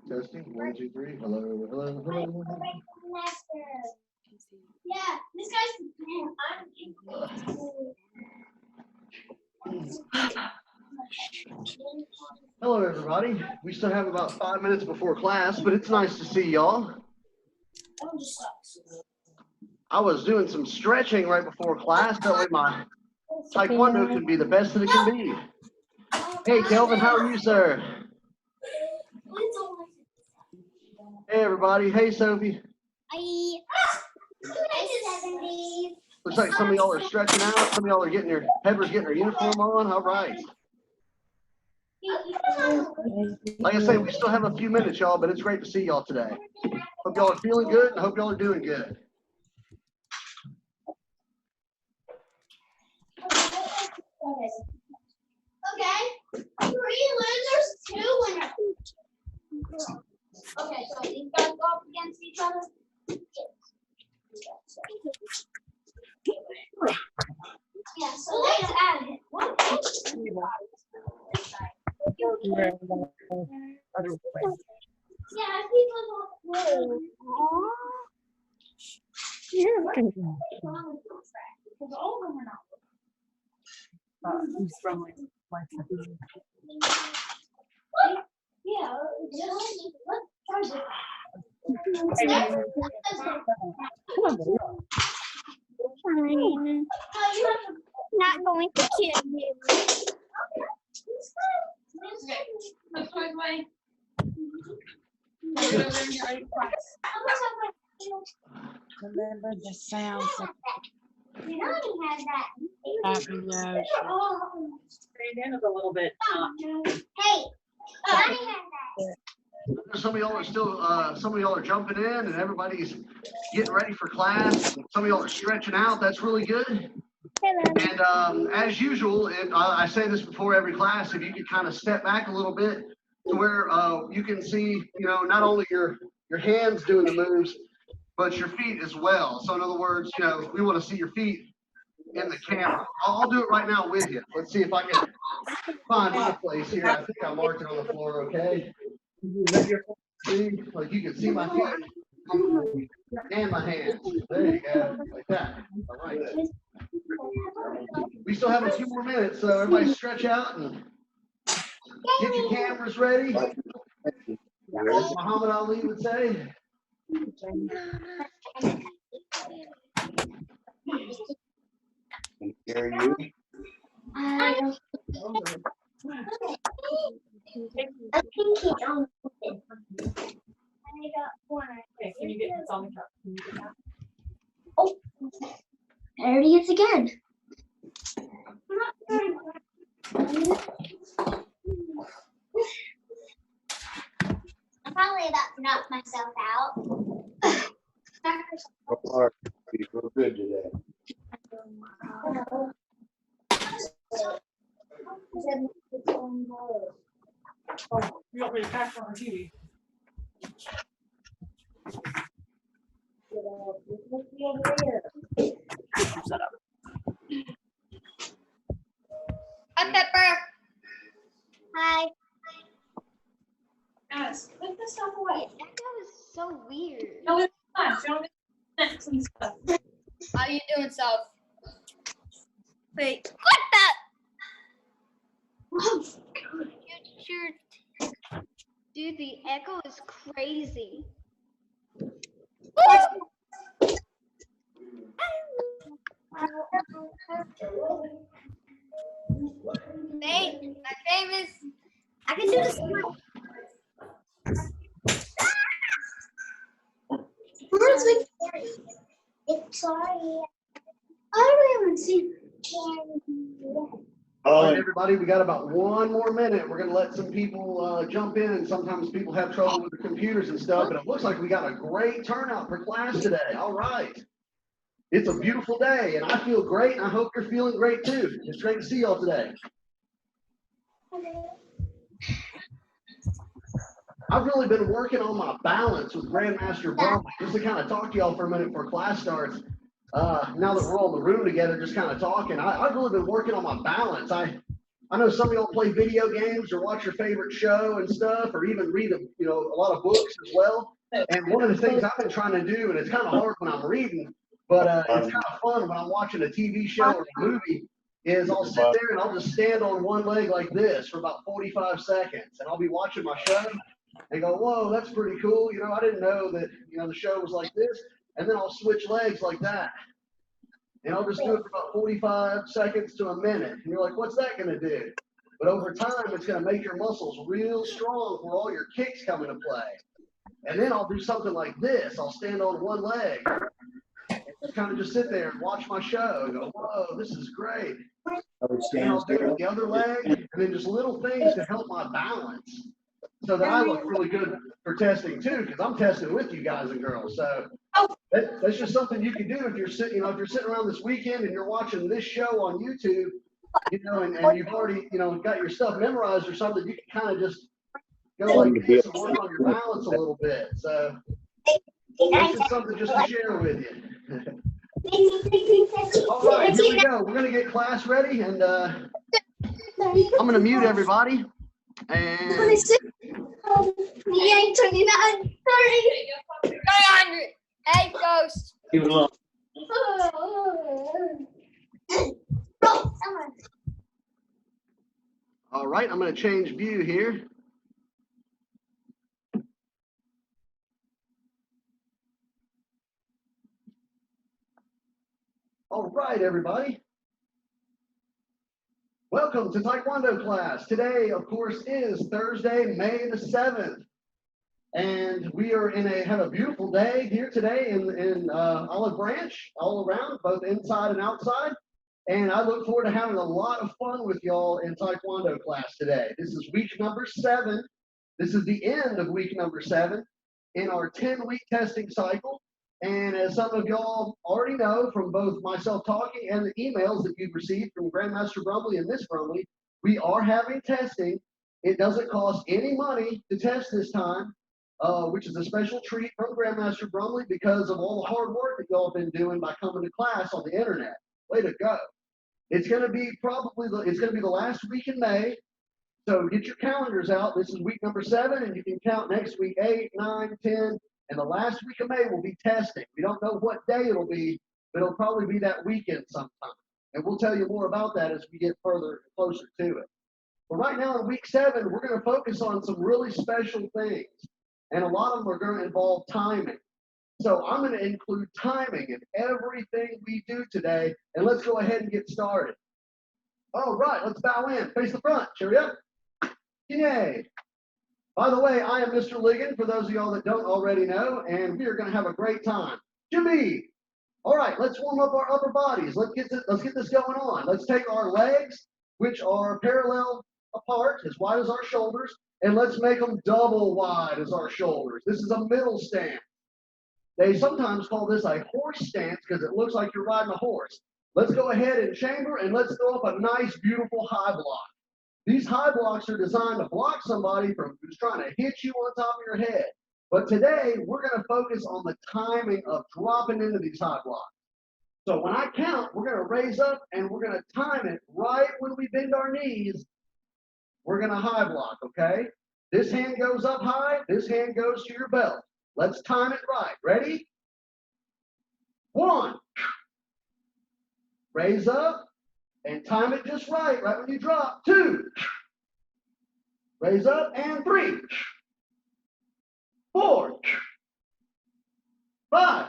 Testing. 1, 2, 3. Hello. Yeah, this guy's. Hello, everybody. We still have about 5 minutes before class, but it's nice to see y'all. I was doing some stretching right before class. That way my Taekwondo can be the best that it can be. Hey, Kelvin, how are you, sir? Hey, everybody. Hey, Sophie. Hi. Looks like some of y'all are stretching out. Some of y'all are getting your uniform on. All right. Like I say, we still have a few minutes, y'all, but it's great to see y'all today. Hope y'all are feeling good, and I hope y'all are doing good. Okay. 3 losers, 2 winners. Okay, so these guys go up against each other. Yeah, so let's add it. Yeah, people don't. Because all of them are not. Who's from like Yeah, let's try this. Not going to kill you. Remember the sounds of We already had that. happy ocean. Stand in a little bit. Hey, I already had that. Some of y'all are jumping in, and everybody's getting ready for class. Some of y'all are stretching out. That's really good. And as usual, and I say this before every class, if you could kind of step back a little bit to where you can see, not only your hands doing the moves, but your feet as well. So in other words, we want to see your feet in the camera. I'll do it right now with you. Let's see if I can find my place here. I think I marked it on the floor, okay? See, like you can see my feet and my hands. There you go, like that. All right. We still have a few more minutes, so everybody stretch out and get your cameras ready. As Muhammad Ali would say. Gary, you? I think it's on. Okay, can you get this on the cup? Oh, there it is again. I'm probably about to knock myself out. Mark, you feel good today. You want me to pass on the TV? Hi, Pepper. Hi. Guys, put this stuff away. That was so weird. No, it's not. You don't get snacks and stuff. How you doing, South? Wait, what the? Oh, God. Dude, the echo is crazy. My famous. I can do this. It's sorry. everybody. We got about 1 more minute. We're going to let some people jump in, and sometimes people have trouble with the computers and stuff, but it looks like we got a great turnout for class today. All right. It's a beautiful day, and I feel great, and I hope you're feeling great too. It's great to see y'all today. I've really been working on my balance with Grandmaster Brumley, just to kind of talk to y'all for a minute before class starts. Now that we're all in the room together, just kind of talking, I've really been working on my balance. I know some of y'all play video games or watch your favorite show and stuff, or even read a lot of books as well. And one of the things I've been trying to do, and it's kind of hard when I'm reading, but it's kind of fun when I'm watching a TV show or a movie, is I'll sit there and I'll just stand on one leg like this for about 45 seconds, and I'll be watching my show and go, whoa, that's pretty cool. I didn't know that, the show was like this. And then I'll switch legs like that. And I'll just do it for about 45 seconds to a minute. And you're like, what's that going to do? But over time, it's going to make your muscles real strong for all your kicks come into play. And then I'll do something like this. I'll stand on one leg and just kind of just sit there and watch my show and go, whoa, this is great. And I'll do it with the other leg, and then just little things to help my balance, so that I look really good for testing too, because I'm testing with you guys and girls. So that's just something you can do if you're sitting, if you're sitting around this weekend and you're watching this show on YouTube, and you've already, got your stuff memorized or something, you can kind of just go like this and work on your balance a little bit. So that's just something just to share with you. All right, here we go. We're gonna get class ready, and I'm gonna mute everybody. And 28, 29, 30. 900. Hey, Ghost. all right, I'm going to change view here. All right, everybody. Welcome to Taekwondo class. Today, of course, is Thursday, May the 7th. And we are have a beautiful day here today in Olive Branch, all around, both inside and outside. And I look forward to having a lot of fun with y'all in Taekwondo class today. This is week number 7. This is the end of week number 7 in our 10-week testing cycle. And as some of y'all already know from both myself talking and the emails that you've received from Grandmaster Brumley and Miss Brumley, we are having testing. It doesn't cost any money to test this time, which is a special treat from Grandmaster Brumley because of all the hard work that y'all have been doing by coming to class on the internet. Way to go. It's going to be the last week in May. So get your calendars out. This is week number 7, and you can count next week 8, 9, 10. And the last week of May will be testing. We don't know what day it'll be, but it'll probably be that weekend sometime. And we'll tell you more about that as we get closer to it. But right now in week 7, we're going to focus on some really special things. And a lot of them are going to involve timing. So I'm going to include timing in everything we do today. And let's go ahead and get started. All right, let's bow in. Face the front. Cheery up. Yay. By the way, I am Mr. Ligon, for those of y'all that don't already know, and we are going to have a great time. Jimmy! All right, let's warm up our upper bodies. Let's get this going on. Let's take our legs, which are parallel apart, as wide as our shoulders, and let's make them double wide as our shoulders. This is a middle stance. They sometimes call this a horse stance because it looks like you're riding a horse. Let's go ahead and chamber, and let's throw up a nice, beautiful high block. These high blocks are designed to block somebody from who's trying to hit you on top of your head. But today, we're going to focus on the timing of dropping into these high blocks. So when I count, we're going to raise up and we're going to time it right when we bend our knees. We're going to high block, okay? This hand goes up high. This hand goes to your belt. Let's time it right. Ready? 1. Raise up. And time it just right when you drop. 2. Raise up, and 3. 4. 5.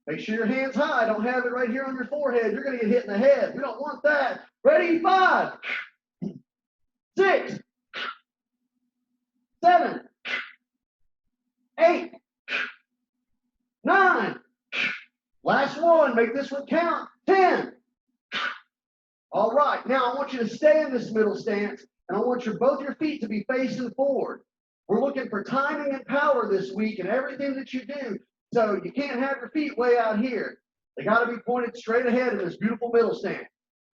Make sure your hand's high. Don't have it right here on your forehead. You're going to get hit in the head. We don't want that. Ready? 5. 6. 7. 8. 9. Last one. Make this one count. 10. All right, now I want you to stay in this middle stance, and I want both your feet to be facing forward. We're looking for timing and power this week in everything that you do, so you can't have your feet way out here. They got to be pointed straight ahead in this beautiful middle stance.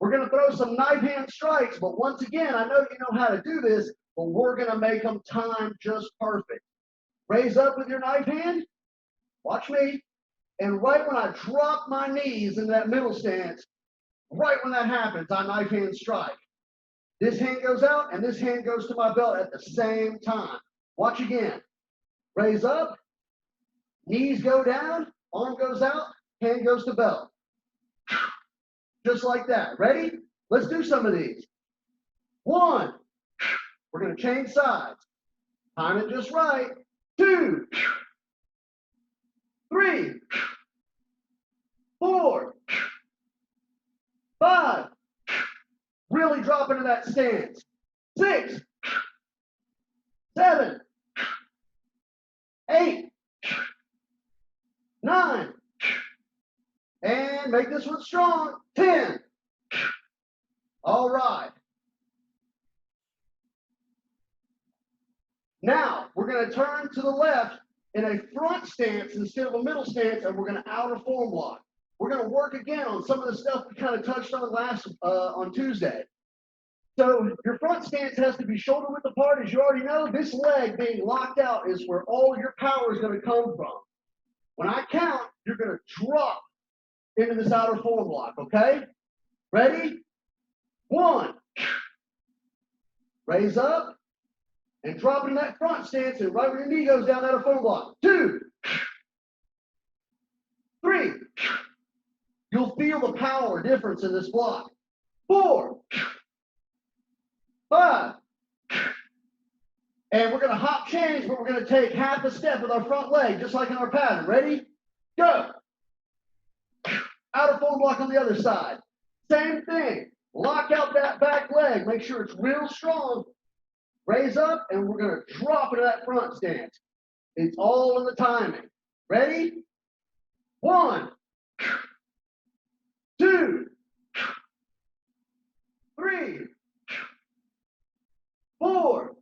We're going to throw some knife hand strikes, but once again, I know you know how to do this, but we're going to make them time just perfect. Raise up with your knife hand. Watch me. And right when I drop my knees into that middle stance, right when that happens, I knife hand strike. This hand goes out and this hand goes to my belt at the same time. Watch again. Raise up. Knees go down. Arm goes out. Hand goes to belt. Just like that. Ready? Let's do some of these. 1. We're going to change sides. Time it just right. 2. 3. 4. 5. Really drop into that stance. 6. 7. 8. 9. And make this one strong. 10. All right. Now, we're going to turn to the left in a front stance instead of a middle stance, and we're going to outer form lock. We're going to work again on some of the stuff we kind of touched on on Tuesday. So your front stance has to be shoulder width apart. As you already know, this leg being locked out is where all your power is going to come from. When I count, you're going to drop into this outer form lock, okay? Ready? 1. Raise up and drop into that front stance, and right when your knee goes down, outer form lock. 2. 3. You'll feel the power difference in this block. 4. 5. And we're going to hop change, but we're going to take half a step with our front leg, just like in our pattern. Ready? Go. Outer form block on the other side. Same thing. Lock out that back leg. Make sure it's real strong. Raise up, and we're going to drop into that front stance. It's all in the timing. Ready? 1. 2. 3. 4.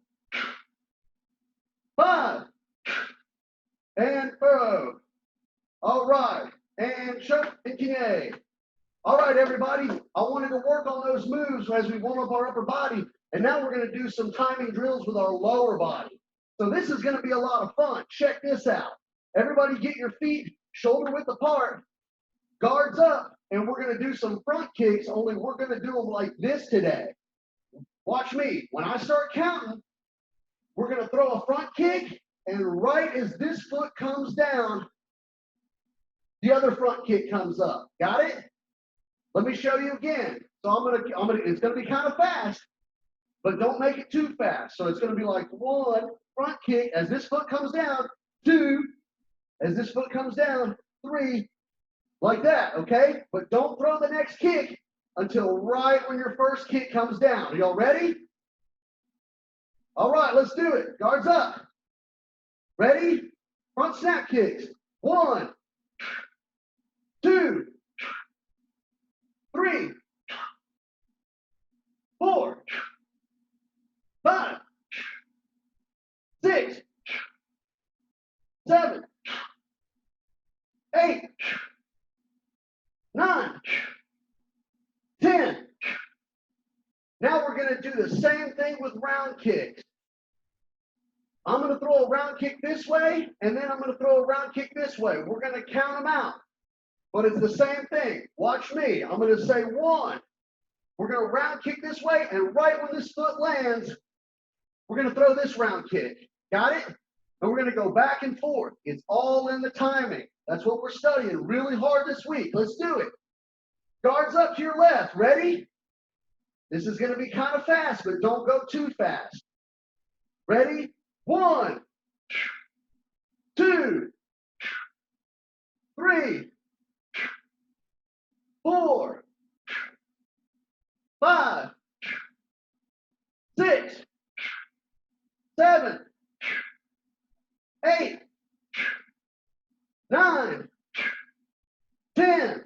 5. And furrow. All right. And shut and kinetic. All right, everybody. I wanted to work on those moves as we warm up our upper body. And now we're going to do some timing drills with our lower body. So this is going to be a lot of fun. Check this out. Everybody get your feet shoulder width apart, guards up, and we're going to do some front kicks, only we're going to do them like this today. Watch me. When I start counting, we're going to throw a front kick, and right as this foot comes down, the other front kick comes up. Got it? Let me show you again. So it's going to be kind of fast, but don't make it too fast. So it's going to be like 1, front kick as this foot comes down, 2, as this foot comes down, 3, like that, okay? But don't throw the next kick until right when your first kick comes down. Are y'all ready? All right, let's do it. Guards up. Ready? Front snap kicks. 1, 2, 3, 4, 5, 6, 7, 8, 9, 10. Now we're going to do the same thing with round kicks. I'm going to throw a round kick this way, and then I'm going to throw a round kick this way. We're going to count them out, but it's the same thing. Watch me. I'm going to say 1. We're going to round kick this way, and right when this foot lands, we're going to throw this round kick. Got it? And we're going to go back and forth. It's all in the timing. That's what we're studying really hard this week. Let's do it. Guards up to your left. Ready? This is going to be kind of fast, but don't go too fast. Ready? 1, 2, 3, 4, 5, 6, 7, 8, 9, 10.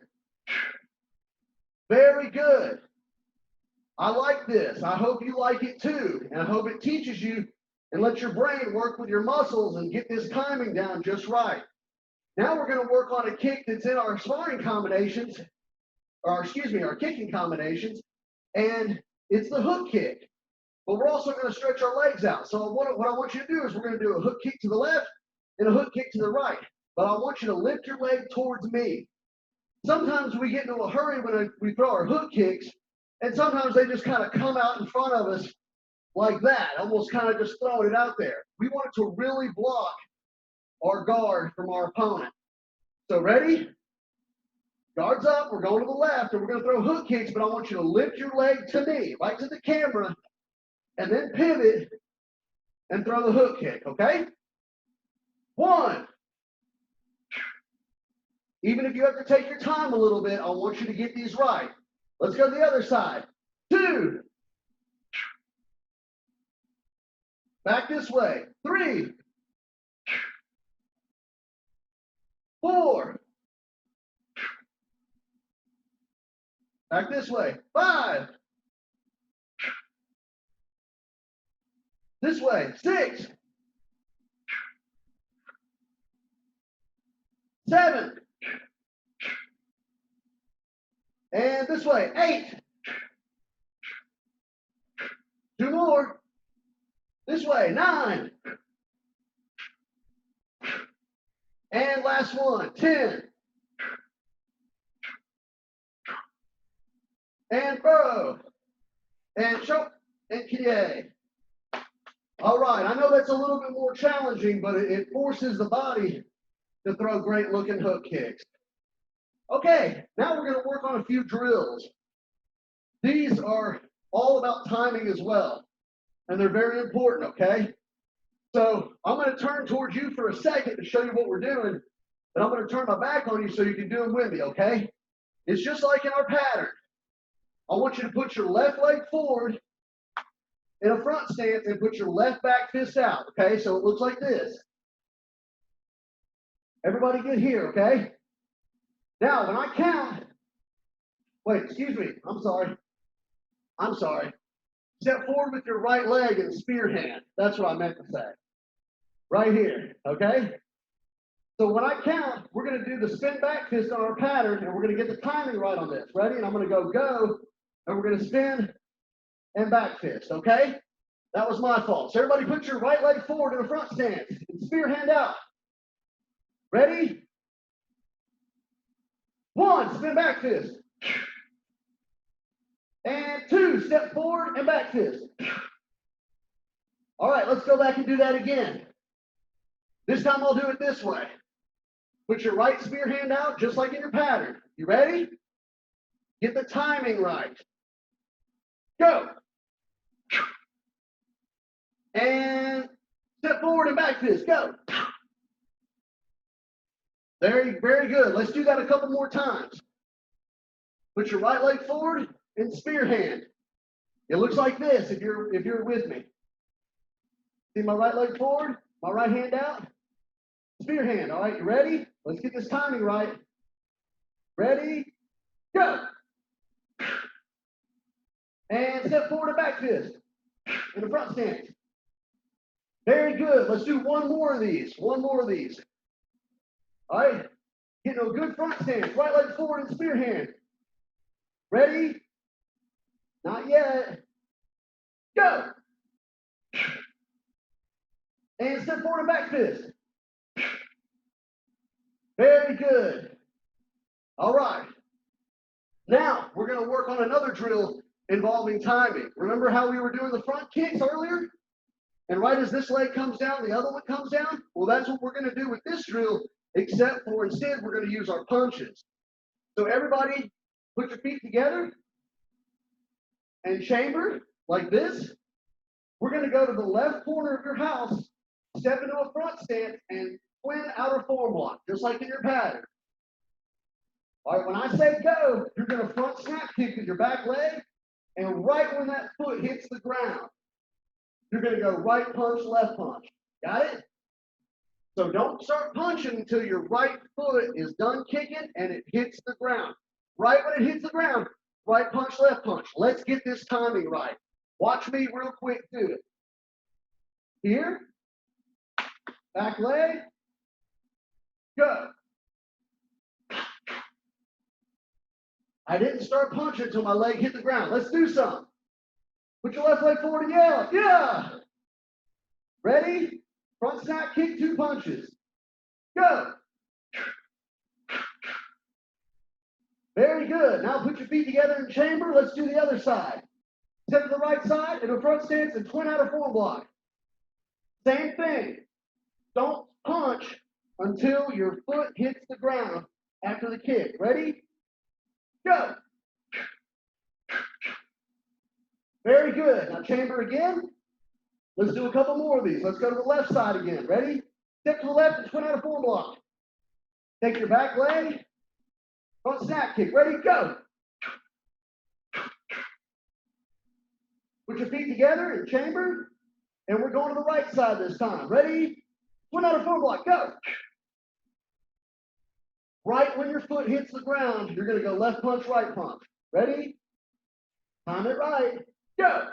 Very good. this. I hope you like it too. And I hope it teaches you and lets your brain work with your muscles and get this timing down just right. Now we're going to work on a kick that's in our sparring combinations, or excuse me, our kicking combinations, and it's the hook kick. But we're also going to stretch our legs out. So what I want you to do is we're going to do a hook kick to the left and a hook kick to the right. But I want you to lift your leg towards me. Sometimes we get into a hurry when we throw our hook kicks, and sometimes they just kind of come out in front of us like that, almost kind of just throwing it out there. We want it to really block our guard from our opponent. So ready? Guards up, we're going to the left, and we're going to throw hook kicks, but I want you to lift your leg to me, right to the camera, and then pivot and throw the hook kick, okay? 1. Even if you have to take your time a little bit, I want you to get these right. Let's go to the other side. 2. Back this way. 3. 4. Back this way. 5. This way. 6. 7. And this way. 8. 2 more. This way. 9. And last one. 10. And throw. And choke. And kick. All right. I know that's a little bit more challenging, but it forces the body to throw great looking hook kicks. Okay, now we're going to work on a few drills. These are all about timing as well, and they're very important, okay? So I'm going to turn towards you for a second to show you what we're doing, but I'm going to turn my back on you so you can do them with me, okay? It's just like in our pattern. I want you to put your left leg forward in a front stance and put your left back fist out, okay? So it looks like this. Everybody get here, okay? Now, when I count, wait, excuse me, I'm sorry. Step forward with your right leg and spear hand. That's what I meant to say. Right here, okay? So when I count, we're going to do the spin back fist on our pattern, and we're going to get the timing right on this. Ready? And I'm going to go, and we're going to spin and back fist, okay? That was my fault. So everybody put your right leg forward in a front stance and spear hand out. Ready? 1, spin back fist. And 2, step forward and back fist. All right, let's go back and do that again. This time I'll do it this way. Put your right spear hand out just like in your pattern. You ready? Get the timing right. Go. And step forward and back fist. Go. Very, very good. Let's do that a couple more times. Put your right leg forward and spear hand. It looks like this if you're with me. See my right leg forward, my right hand out, spear hand. All right, you ready? Let's get this timing right. Ready? Go. And step forward and back fist in the front stance. Very good. Let's do one more of these. All right, get into a good front stance. Right leg forward and spear hand. Ready? Not yet. Go. And step forward and back fist. Very good. All right. Now we're going to work on another drill involving timing. Remember how we were doing the front kicks earlier? And right as this leg comes down, the other one comes down? Well, that's what we're going to do with this drill, except for instead we're going to use our punches. So everybody put your feet together and chamber like this. We're going to go to the left corner of your house, step into a front stance, and twin outer form block, just like in your pattern. All right, when I say go, you're going to front snap kick with your back leg, and right when that foot hits the ground, you're going to go right punch, left punch. Got it? So don't start punching until your right foot is done kicking and it hits the ground. Right when it hits the ground, right punch, left punch. Let's get this timing right. Watch me real quick do it. Here, back leg, go. I didn't start punching until my leg hit the ground. Let's do some. Put your left leg forward and yell, yeah. Ready? Front snap kick, 2 punches. Go. Very good. Now put your feet together in chamber. Let's do the other side. Step to the right side into a front stance and twin outer form block. Same thing. Don't punch until your foot hits the ground after the kick. Ready? Go. Very good. Now chamber again. Let's do a couple more of these. Let's go to the left side again. Ready? Step to the left and twin outer form block. Take your back leg. Front snap kick. Ready? Go. Put your feet together in chamber. And we're going to the right side this time. Ready? Twin outer form block. Go. Right when your foot hits the ground, you're going to go left punch, right punch. Ready? Time it right. Go.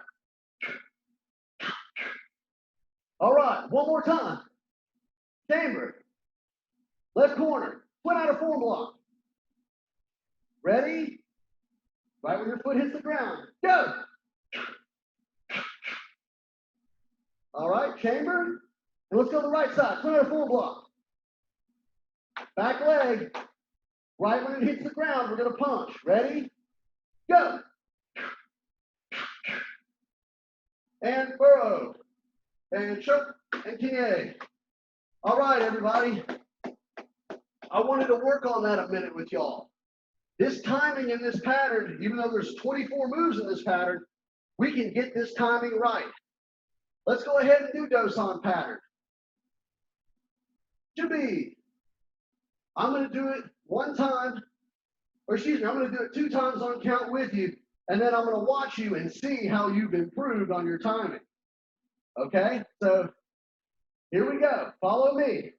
All right, one more time. Chamber. Left corner. Twin outer form block. Ready? Right when your foot hits the ground. Go. All right, chamber. And let's go to the right side. Twin outer form block. Back leg. Right when it hits the ground, we're going to punch. Ready? Go. And furrow. And choke. And king A. All right, everybody. I wanted to work on that a minute with y'all. This timing in this pattern, even though there's 24 moves in this pattern, we can get this timing right. Let's go ahead and do Dosan pattern. To be. I'm going to do it one time, or excuse me, I'm going to do it 2 times on count with you, and then I'm going to watch you and see how you've improved on your timing. Okay, so here we go. Follow me.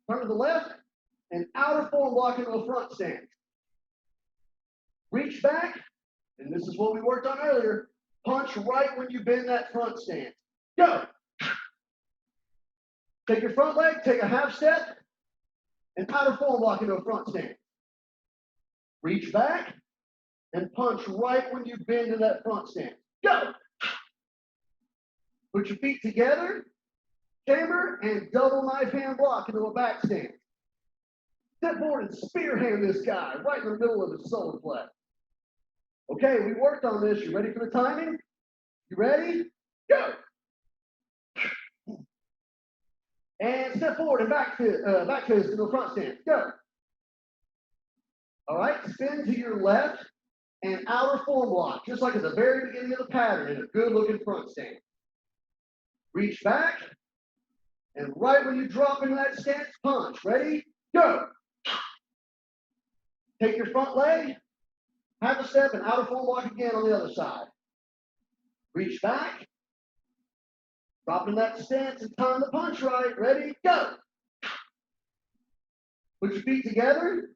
Turn to the left and outer form block into a front stance. Reach back, and this is what we worked on earlier. Punch right when you bend that front stance. Go. Take your front leg, take a half step, and outer form block into a front stance. Reach back and punch right when you bend to that front stance. Go. Put your feet together, chamber, and double knife hand block into a back stance. Step forward and spear hand this guy right in the middle of his solar plexus. Okay, we worked on this. You ready for the timing? You ready? Go. And step forward and back fist into a front stance. Go. All right, spin to your left and outer form block, just like at the very beginning of the pattern in a good looking front stance. Reach back, and right when you drop into that stance, punch. Ready? Go. Take your front leg, half a step, and outer form block again on the other side. Reach back, drop in that stance, and time the punch right. Ready? Go. Put your feet together.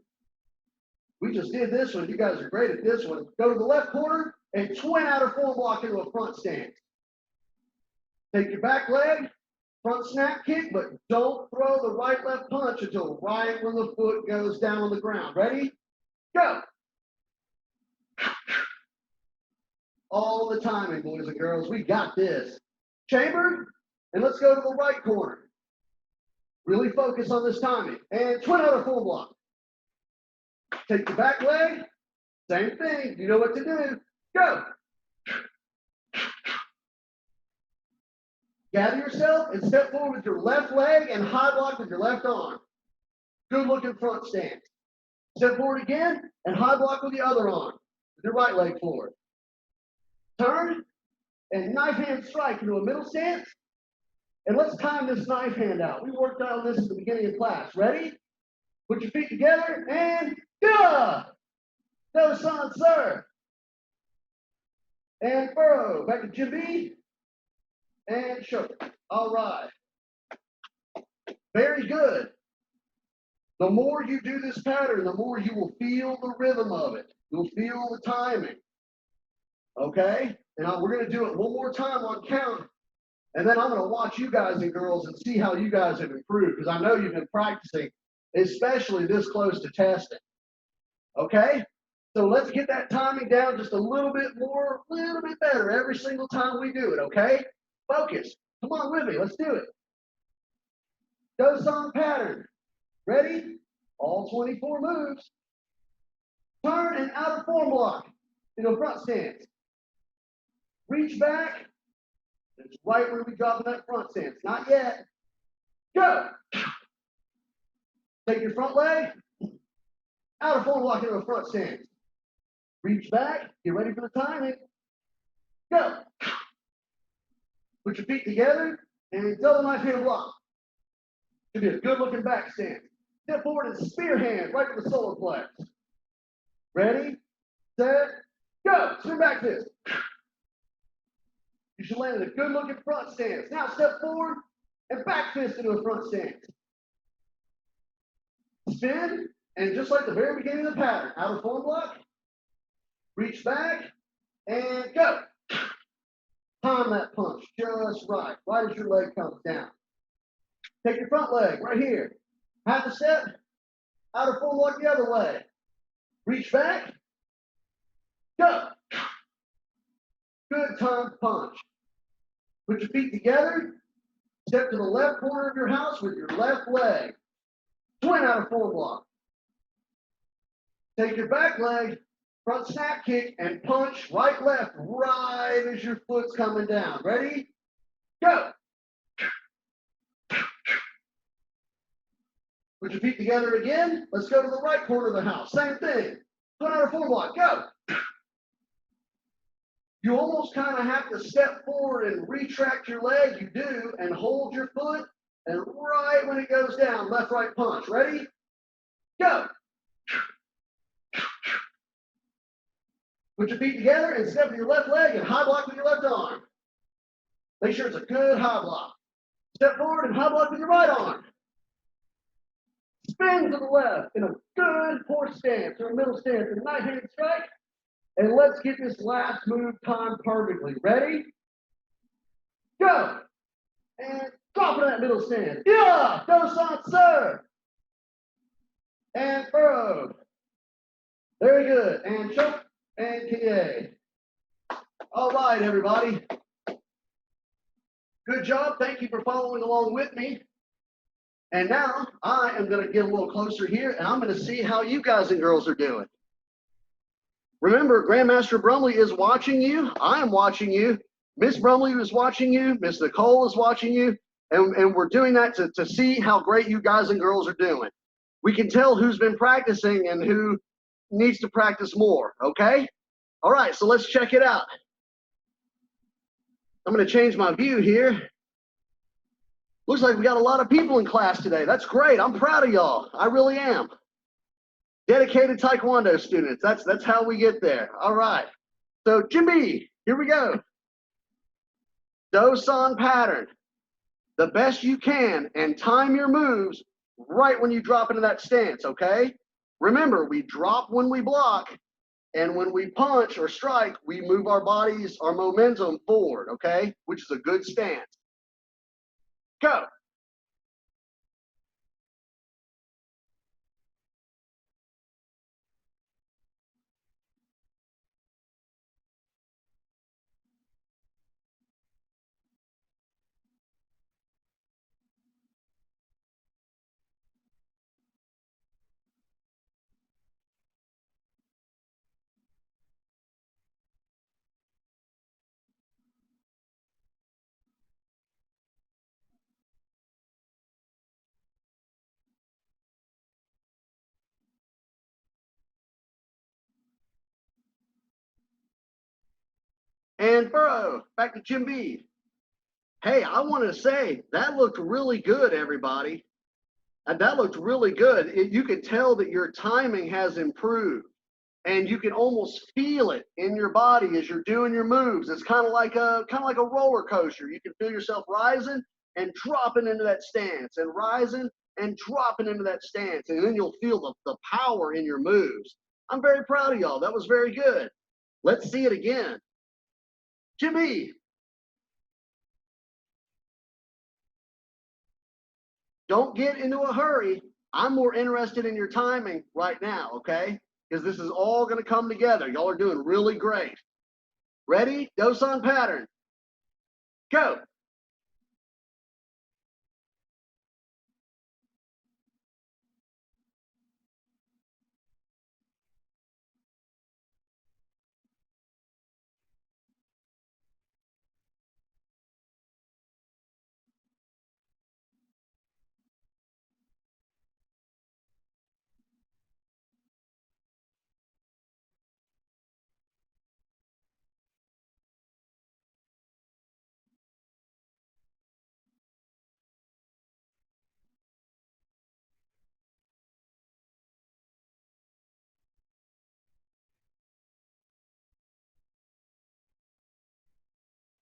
We just did this one. You guys are great at this one. Go to the left corner and twin outer form block into a front stance. Take your back leg, front snap kick, but don't throw the right-left punch until right when the foot goes down on the ground. Ready? Go. All the timing, boys and girls. We got this. Chamber, and let's go to the right corner. Really focus on this timing. And twin outer form block. Take your back leg, same thing. You know what to do. Go. Gather yourself and step forward with your left leg and high block with your left arm. Good looking front stance. Step forward again and high block with the other arm. With your right leg forward. Turn and knife hand strike into a middle stance. And let's time this knife hand out. We worked on this at the beginning of class. Ready? Put your feet together and go. No son, sir. And furrow. Back to Jim B. And show. All right. Very good. The more you do this pattern, the more you will feel the rhythm of it. You'll feel the timing. Okay? And we're going to do it one more time on count. And then I'm going to watch you guys and girls and see how you guys have improved, because I know you've been practicing, especially this close to testing. Okay? So let's get that timing down just a little bit more, a little bit better every single time we do it, okay? Focus. Come on with me. Let's do it. Do song pattern. Ready? All 24 moves. Turn and outer form block into a front stance. Reach back. It's right where we drop in that front stance. Not yet. Go. Take your front leg. Outer form block into a front stance. Reach back. Get ready for the timing. Go. Put your feet together and double knife hand block. Should be a good looking back stance. Step forward and spear hand right to the solar plex. Ready, set, go. Swing back fist. You should land in a good looking front stance. Now step forward and back fist into a front stance. Spin, and just like the very beginning of the pattern, outer form block, reach back, and go. Time that punch just right, right as your leg comes down. Take your front leg right here. Half a step, outer form block the other way. Reach back, go. Good time punch. Put your feet together. Step to the left corner of your house with your left leg. Twin outer form block. Take your back leg, front snap kick, and punch right, left, right as your foot's coming down. Ready? Go. Put your feet together again. Let's go to the right corner of the house. Same thing. Twin outer form block. Go. You almost kind of have to step forward and retract your leg. You do, and hold your foot. And right when it goes down, left, right punch. Ready? Go. Put your feet together and step with your left leg and high block with your left arm. Make sure it's a good high block. Step forward and high block with your right arm. Spin to the left in a good horse stance or middle stance and right hand strike. And let's get this last move timed perfectly. Ready? Go. And drop in that middle stance. Yeah, do sir. And furrow. Very good. And choke and KA. All right, everybody. Good job. Thank you for following along with me. And now I am going to get a little closer here, and I'm going to see how you guys and girls are doing. Remember, Grandmaster Brumley is watching you. I am watching you. Miss Brumley is watching you. Miss Nicole is watching you. And we're doing that to see how great you guys and girls are doing. We can tell who's been practicing and who needs to practice more, okay? All right, so let's check it out. I'm going to change my view here. Looks like we got a lot of people in class today. That's great. I'm proud of y'all. I really am. Dedicated Taekwondo students. That's how we get there. All right. So Jimmy, here we go. Do-san pattern. The best you can, and time your moves right when you drop into that stance, okay? Remember, we drop when we block, and when we punch or strike, we move our bodies, our momentum forward, okay? Which is a good stance. Go. And furrow, back to Jim B. Hey, I want to say that looked really good, everybody. And that looked really good. You could tell that your timing has improved, and you can almost feel it in your body as you're doing your moves. It's kind of like a roller coaster. You can feel yourself rising and dropping into that stance, and rising and dropping into that stance, and then you'll feel the power in your moves. I'm very proud of y'all. That was very good. Let's see it again. Jimmy. Don't get into a hurry. I'm more interested in your timing right now, okay? Because this is all going to come together. Y'all are doing really great. Ready? Do-san pattern. Go.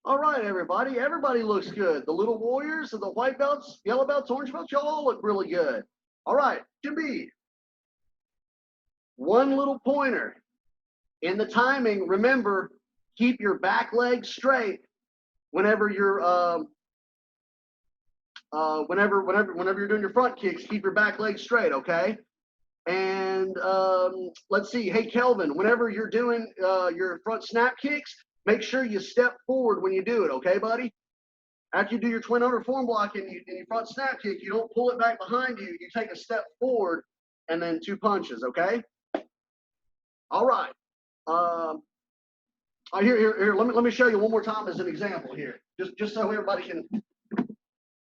All right, everybody. Everybody looks good. The little warriors and the white belts, yellow belts, orange belts, y'all all look really good. All right, Jimmy. One little pointer. In the timing, remember, keep your back leg straight whenever you're whenever you're doing your front kicks. Keep your back leg straight, okay? And let's see. Hey, Kelvin, whenever you're doing your front snap kicks, make sure you step forward when you do it, okay, buddy? After you do your twin under form block and your front snap kick, you don't pull it back behind you. You take a step forward and then 2 punches, okay? All right. Here. Let me show you one more time as an example here, just so everybody can.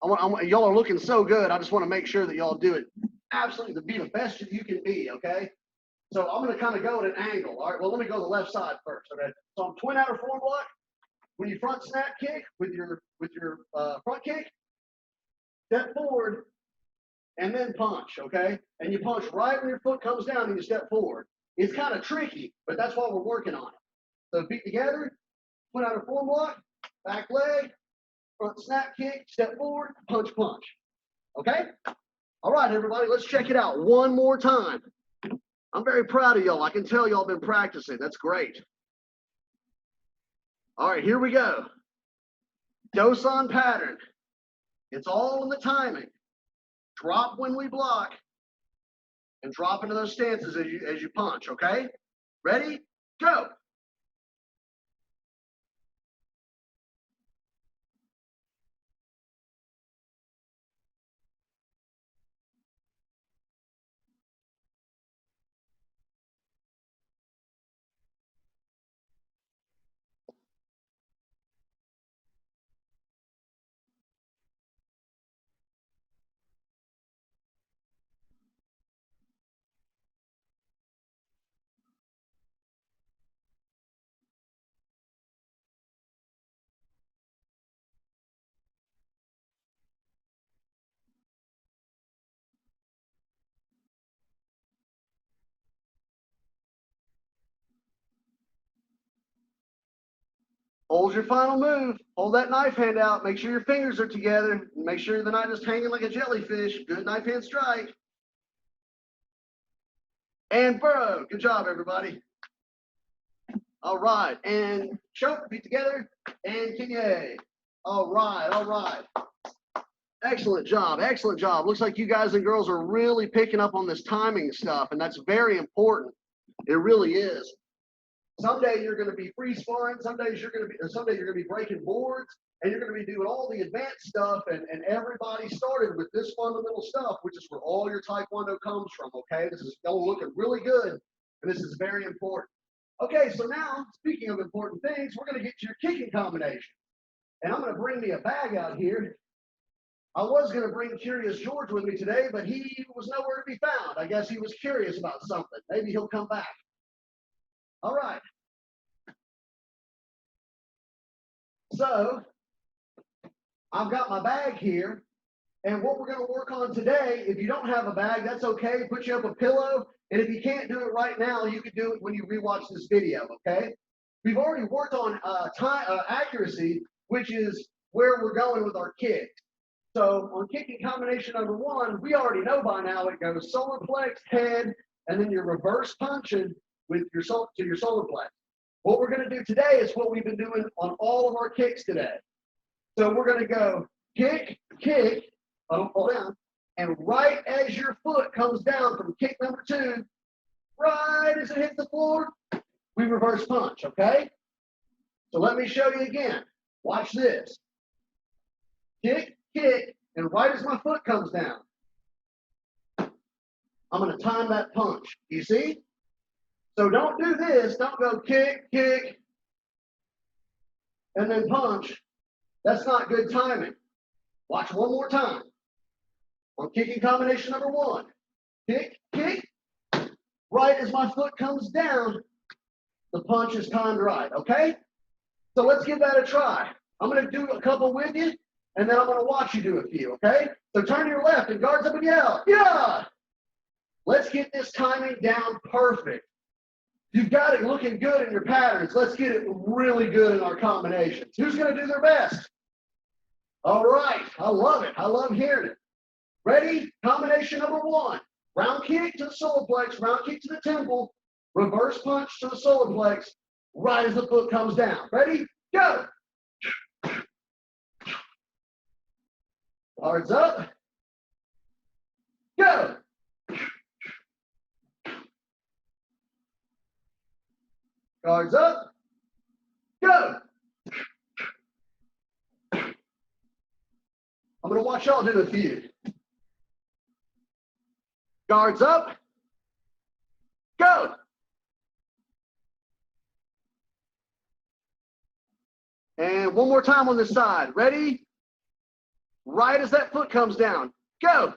Y'all are looking so good. I just want to make sure that y'all do it absolutely to be the best you can be. Okay. So I'm going to kind of go at an angle. All right. Well, let me go to the left side first. Okay. So I'm twin outer form block. When you front snap kick with your front kick, step forward and then punch. Okay. And you punch right when your foot comes down and you step forward. It's kind of tricky, but that's why we're working on it. So feet together, twin outer form block, back leg, front snap kick, step forward, punch, punch. Okay? All right, everybody, let's check it out one more time. I'm very proud of y'all. I can tell y'all been practicing. That's great. All right, here we go. Do-san pattern. It's all in the timing. Drop when we block and drop into those stances as you punch, okay? Ready? Go. Hold your final move. Hold that knife hand out. Make sure your fingers are together. Make sure the knife is hanging like a jellyfish. Good knife hand strike. And burrow. Good job, everybody. All right. And choke. Feet together. And kinye. All right. All right. Excellent job. Excellent job. Looks like you guys and girls are really picking up on this timing stuff, and that's very important. It really is. Someday you're going to be free sparring. Someday you're going to be breaking boards, and you're going to be doing all the advanced stuff. And everybody started with this fundamental stuff, which is where all your Taekwondo comes from. Okay, this is y'all looking really good, and this is very important. Okay, so now speaking of important things, we're going to get to your kicking combination, and I'm going to bring me a bag out here. I was going to bring Curious George with me today, but he was nowhere to be found. I guess he was curious about something. Maybe he'll come back. All right. So I've got my bag here, and what we're going to work on today, if you don't have a bag, that's okay. Put you up a pillow, and if you can't do it right now, you could do it when you rewatch this video, okay? We've already worked on accuracy, which is where we're going with our kicks. So on kicking combination number 1, we already know by now it goes solar plex, head, and then your reverse punching with your to your solar plex. What we're going to do today is what we've been doing on all of our kicks today. So we're going to go kick, kick, don't fall down, and right as your foot comes down from kick number 2, right as it hits the floor, we reverse punch, okay? So let me show you again. Watch this. Kick, kick, and right as my foot comes down, I'm going to time that punch. You see? So don't do this. Don't go kick, kick, and then punch. That's not good timing. Watch one more time. On kicking combination number 1. Kick, kick. Right as my foot comes down, the punch is timed right, okay? So let's give that a try. I'm going to do a couple with you, and then I'm going to watch you do a few, okay? So turn to your left and guards up and yell, yeah! Let's get this timing down perfect. You've got it looking good in your patterns. Let's get it really good in our combinations. Who's going to do their best? All right. I love it. I love hearing it. Ready? Combination number 1. Round kick to the solar plex, round kick to the temple, reverse punch to the solar plex, right as the foot comes down. Ready? Go! Guards up. Go! Guards up. Go! I'm going to watch y'all do a few. Guards up. Go! And one more time on this side. Ready? Right as that foot comes down. Go!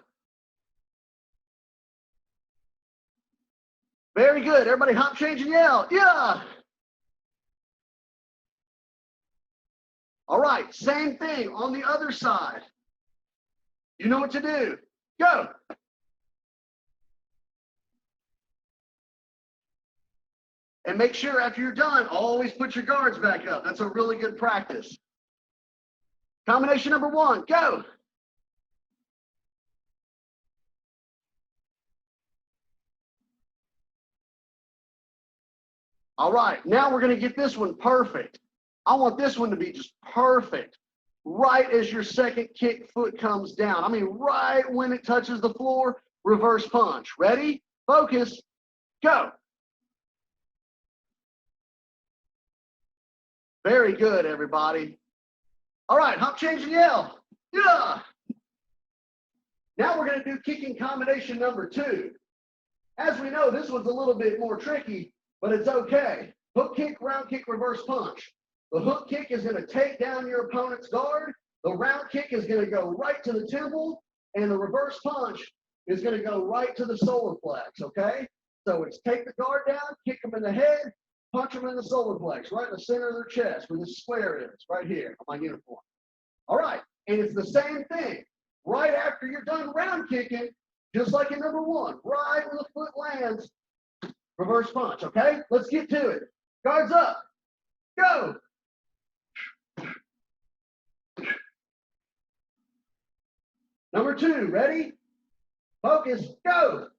Very good. Everybody hop, change, and yell. Yeah! All right. Same thing on the other side. You know what to do. Go! And make sure after you're done, always put your guards back up. That's a really good practice. Combination number 1, go. All right, now we're going to get this one perfect. I want this one to be just perfect. Right as your second kick foot comes down. I mean, right when it touches the floor, reverse punch. Ready? Focus. Go. Very good, everybody. All right, hop, change, and yell. Yeah. Now we're going to do kicking combination number 2. As we know, this one's a little bit more tricky, but it's okay. Hook kick, round kick, reverse punch. The hook kick is going to take down your opponent's guard. The round kick is going to go right to the temple, and the reverse punch is going to go right to the solar plex, okay? So it's take the guard down, kick them in the head, punch them in the solar plex, right in the center of their chest where this square is, right here on my uniform. All right, and it's the same thing. Right after you're done round kicking, just like in number 1, right when the foot lands, reverse punch, okay? Let's get to it. Guards up. Go. Number 2, ready? Focus, go.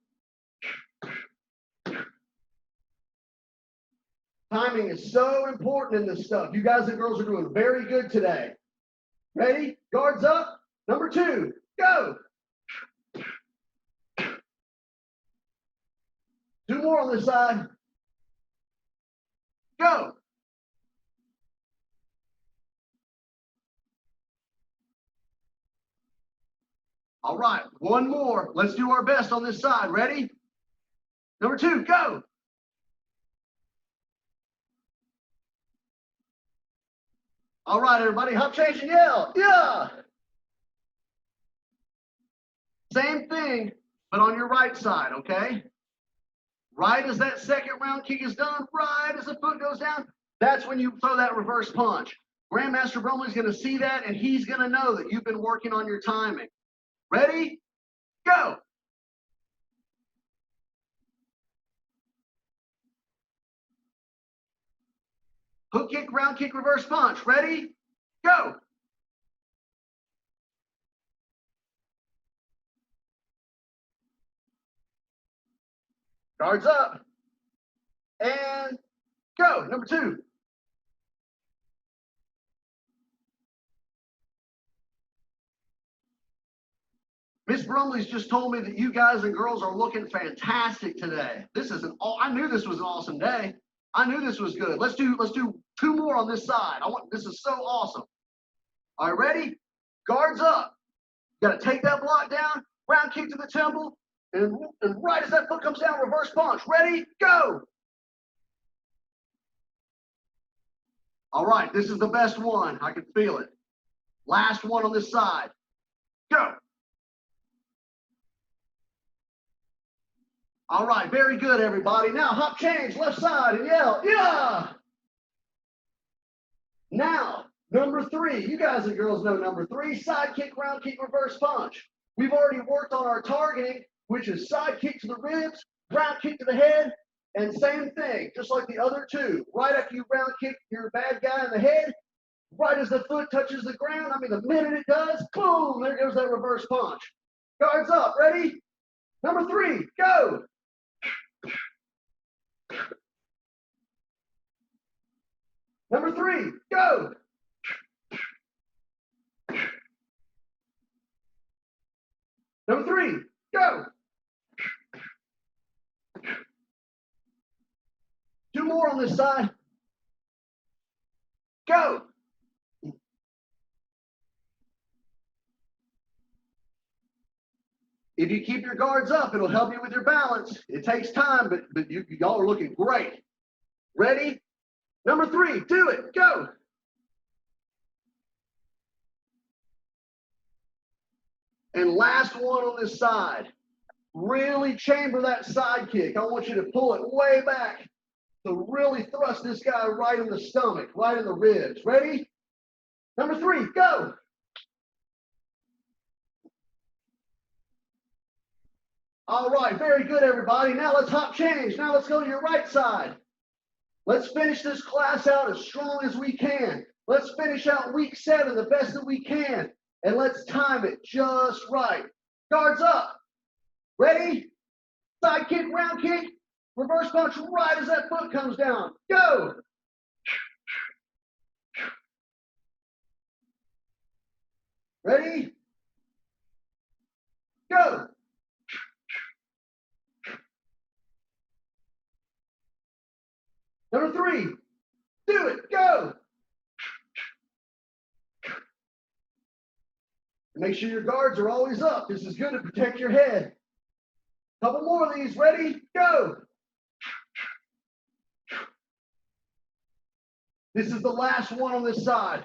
Timing is so important in this stuff. You guys and girls are doing very good today. Ready? Guards up. Number 2, go. 2 more on this side. Go. All right, 1 more. Let's do our best on this side. Ready? Number 2, go. All right, everybody, hop, change, and yell. Yeah. Same thing, but on your right side, okay? Right as that second round kick is done, right as the foot goes down, that's when you throw that reverse punch. Grandmaster Brumley's going to see that, and he's going to know that you've been working on your timing. Ready? Go. Hook kick, round kick, reverse punch. Ready? Go. Guards up. and go. Number 2. Miss Brumley's just told me that you guys and girls are looking fantastic today. This is I knew this was an awesome day. I knew this was good. Let's do 2 more on this side. This is so awesome. All right, ready? Guards up. You got to take that block down, round kick to the temple, and right as that foot comes down, reverse punch. Ready? Go. All right, this is the best one. I can feel it. Last one on this side. Go. All right, very good, everybody. Now hop change, left side, and yell, yeah! Now, number 3. You guys and girls know number 3, side kick, round kick, reverse punch. We've already worked on our targeting, which is side kick to the ribs, round kick to the head, and same thing, just like the other 2. Right after you round kick your bad guy in the head, right as the foot touches the ground, the minute it does, boom, there goes that reverse punch. Guards up, ready? Number 3, go! Number 3, go! Number 3, go! 2 more on this side. Go! If you keep your guards up, it'll help you with your balance. It takes time, but y'all are looking great. Ready? Number 3, do it. Go. And last one on this side. Really chamber that side kick. I want you to pull it way back to really thrust this guy right in the stomach, right in the ribs. Ready? Number 3, go. All right, very good, everybody. Now let's hop change. Now let's go to your right side. Let's finish this class out as strong as we can. Let's finish out week 7 the best that we can. And let's time it just right. Guards up. Ready? Side kick, round kick, reverse punch right as that foot comes down. Go. Ready? Go. Number 3, do it, go. Make sure your guards are always up. This is good to protect your head. Couple more of these, ready, go. This is the last one on this side.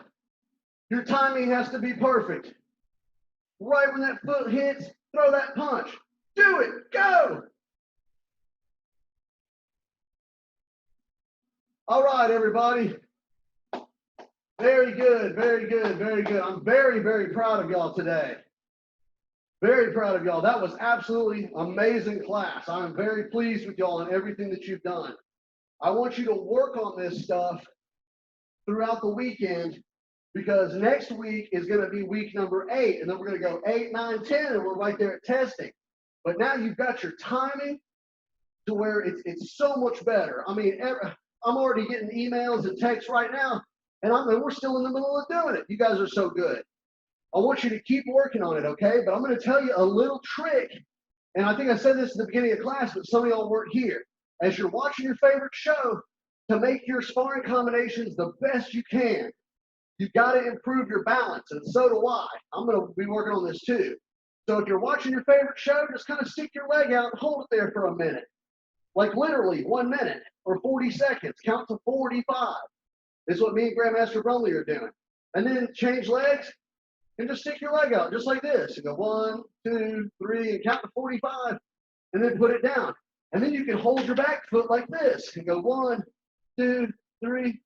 Your timing has to be perfect. Right when that foot hits, throw that punch. Do it, go. All right, everybody. Very good, very good, very good. I'm very, very proud of y'all today. Very proud of y'all. That was absolutely amazing class. I'm very pleased with y'all and everything that you've done. I want you to work on this stuff throughout the weekend because next week is going to be week number 8, and then we're going to go 8, 9, 10, and we're right there at testing. But now you've got your timing to where it's so much better. I'm already getting emails and texts right now, and we're still in the middle of doing it. You guys are so good. I want you to keep working on it, okay? But I'm going to tell you a little trick, and I think I said this at the beginning of class, but some of y'all weren't here. As you're watching your favorite show, to make your sparring combinations the best you can, you've got to improve your balance, and so do I. I'm going to be working on this too. So if you're watching your favorite show, just kind of stick your leg out and hold it there for a minute. Like literally 1 minute or 40 seconds. Count to 45. Is what me and Grandmaster Brumley are doing. And then change legs and just stick your leg out just like this. And go 1, 2, 3, and count to 45. And then put it down. And then you can hold your back foot like this and go 1, 2, 3,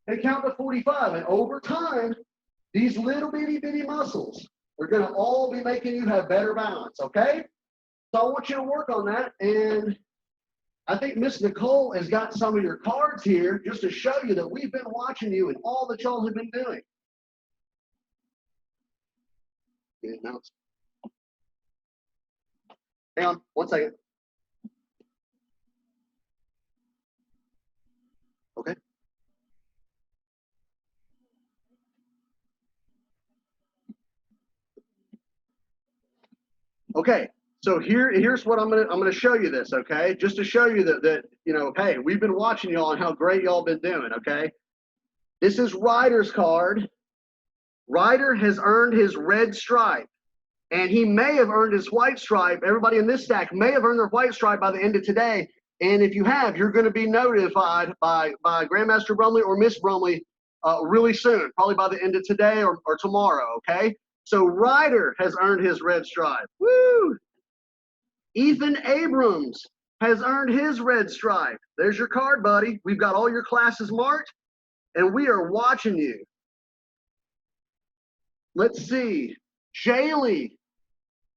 and count to 45. And over time, these little bitty muscles are going to all be making you have better balance, okay? So I want you to work on that. And I think Miss Nicole has got some of your cards here just to show you that we've been watching you and all that y'all have been doing. Hang on 1 second. Okay. Okay. So here's what I'm gonna show you this, okay? Just to show you that you know, hey, we've been watching y'all and how great y'all been doing, okay? This is Ryder's card. Ryder has earned his red stripe, and he may have earned his white stripe. Everybody in this stack may have earned their white stripe by the end of today. And if you have, you're going to be notified by Grandmaster Brumley or Miss Brumley really soon, probably by the end of today or tomorrow, okay? So Ryder has earned his red stripe. Woo! Ethan Abrams has earned his red stripe. There's your card, buddy. We've got all your classes marked, and we are watching you. Let's see. Jaylee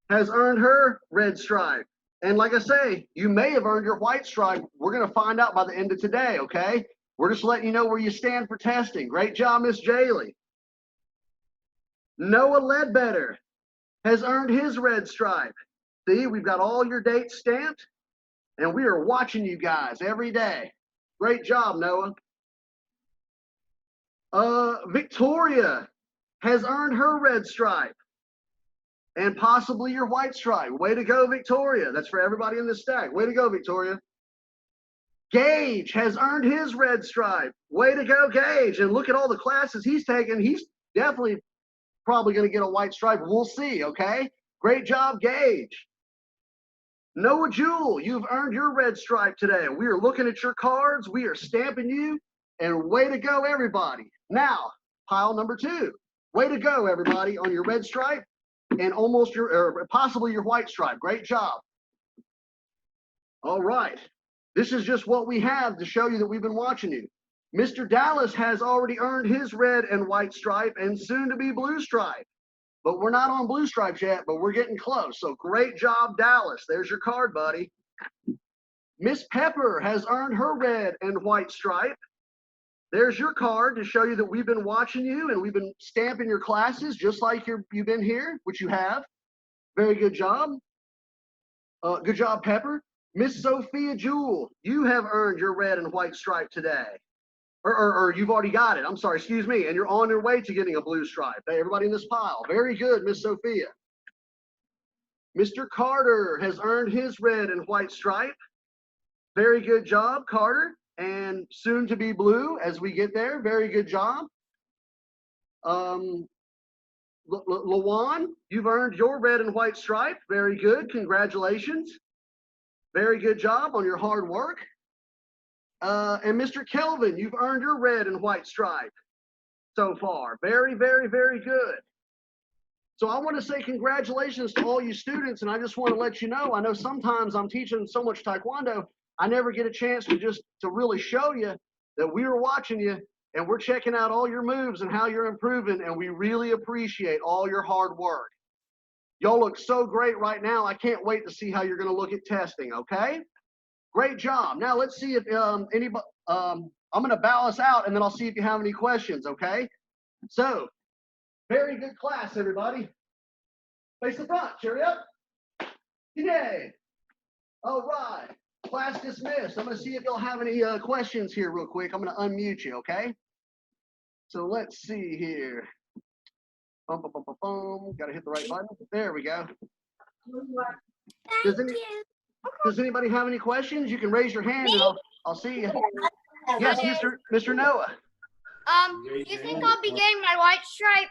has earned her red stripe. And like I say, you may have earned your white stripe. We're going to find out by the end of today, okay? We're just letting you know where you stand for testing. Great job, Miss Jaylee. Noah Ledbetter has earned his red stripe. See, we've got all your dates stamped, and we are watching you guys every day. Great job, Noah. Victoria has earned her red stripe and possibly your white stripe. Way to go, Victoria. That's for everybody in this stack. Way to go, Victoria. Gage has earned his red stripe. Way to go, Gage. And look at all the classes he's taken. He's definitely probably going to get a white stripe. We'll see, okay? Great job, Gage. Noah Jewell, you've earned your red stripe today. We are looking at your cards. We are stamping you. And way to go, everybody. Now, pile number 2. Way to go, everybody, on your red stripe and almost your, or possibly your white stripe. Great job. All right. This is just what we have to show you that we've been watching you. Mr. Dallas has already earned his red and white stripe and soon to be blue stripe. But we're not on blue stripes yet, but we're getting close. So great job, Dallas. There's your card, buddy. Miss Pepper has earned her red and white stripe. There's your card to show you that we've been watching you and we've been stamping your classes just like you've been here, which you have. Very good job. Good job, Pepper. Miss Sophia Jewell, you have earned your red and white stripe today. Or you've already got it. I'm sorry, excuse me. And you're on your way to getting a blue stripe. Hey, everybody in this pile. Very good, Miss Sophia. Mr. Carter has earned his red and white stripe. Very good job, Carter. And soon to be blue as we get there. Very good job. Lawan, you've earned your red and white stripe. Very good. Congratulations. Very good job on your hard work. And Mr. Kelvin, you've earned your red and white stripe so far. Very, very, very good. So I want to say congratulations to all you students, and I just want to let you know, I know sometimes I'm teaching so much Taekwondo, I never get a chance to really show you that we are watching you and we're checking out all your moves and how you're improving, and we really appreciate all your hard work. Y'all look so great right now. I can't wait to see how you're going to look at testing, okay? Great job. Now let's see if anybody, I'm going to bow us out and then I'll see if you have any questions, okay? So, very good class, everybody. Face the front, cheery up. Yay. All right. Class dismissed. I'm going to see if you'll have any questions here real quick. I'm going to unmute you, okay? So let's see here. Got to hit the right button. There we go. Does anybody have any questions? You can raise your hand and I'll see you. Yes, Mr. Noah. Do you think I'll be getting my white stripe?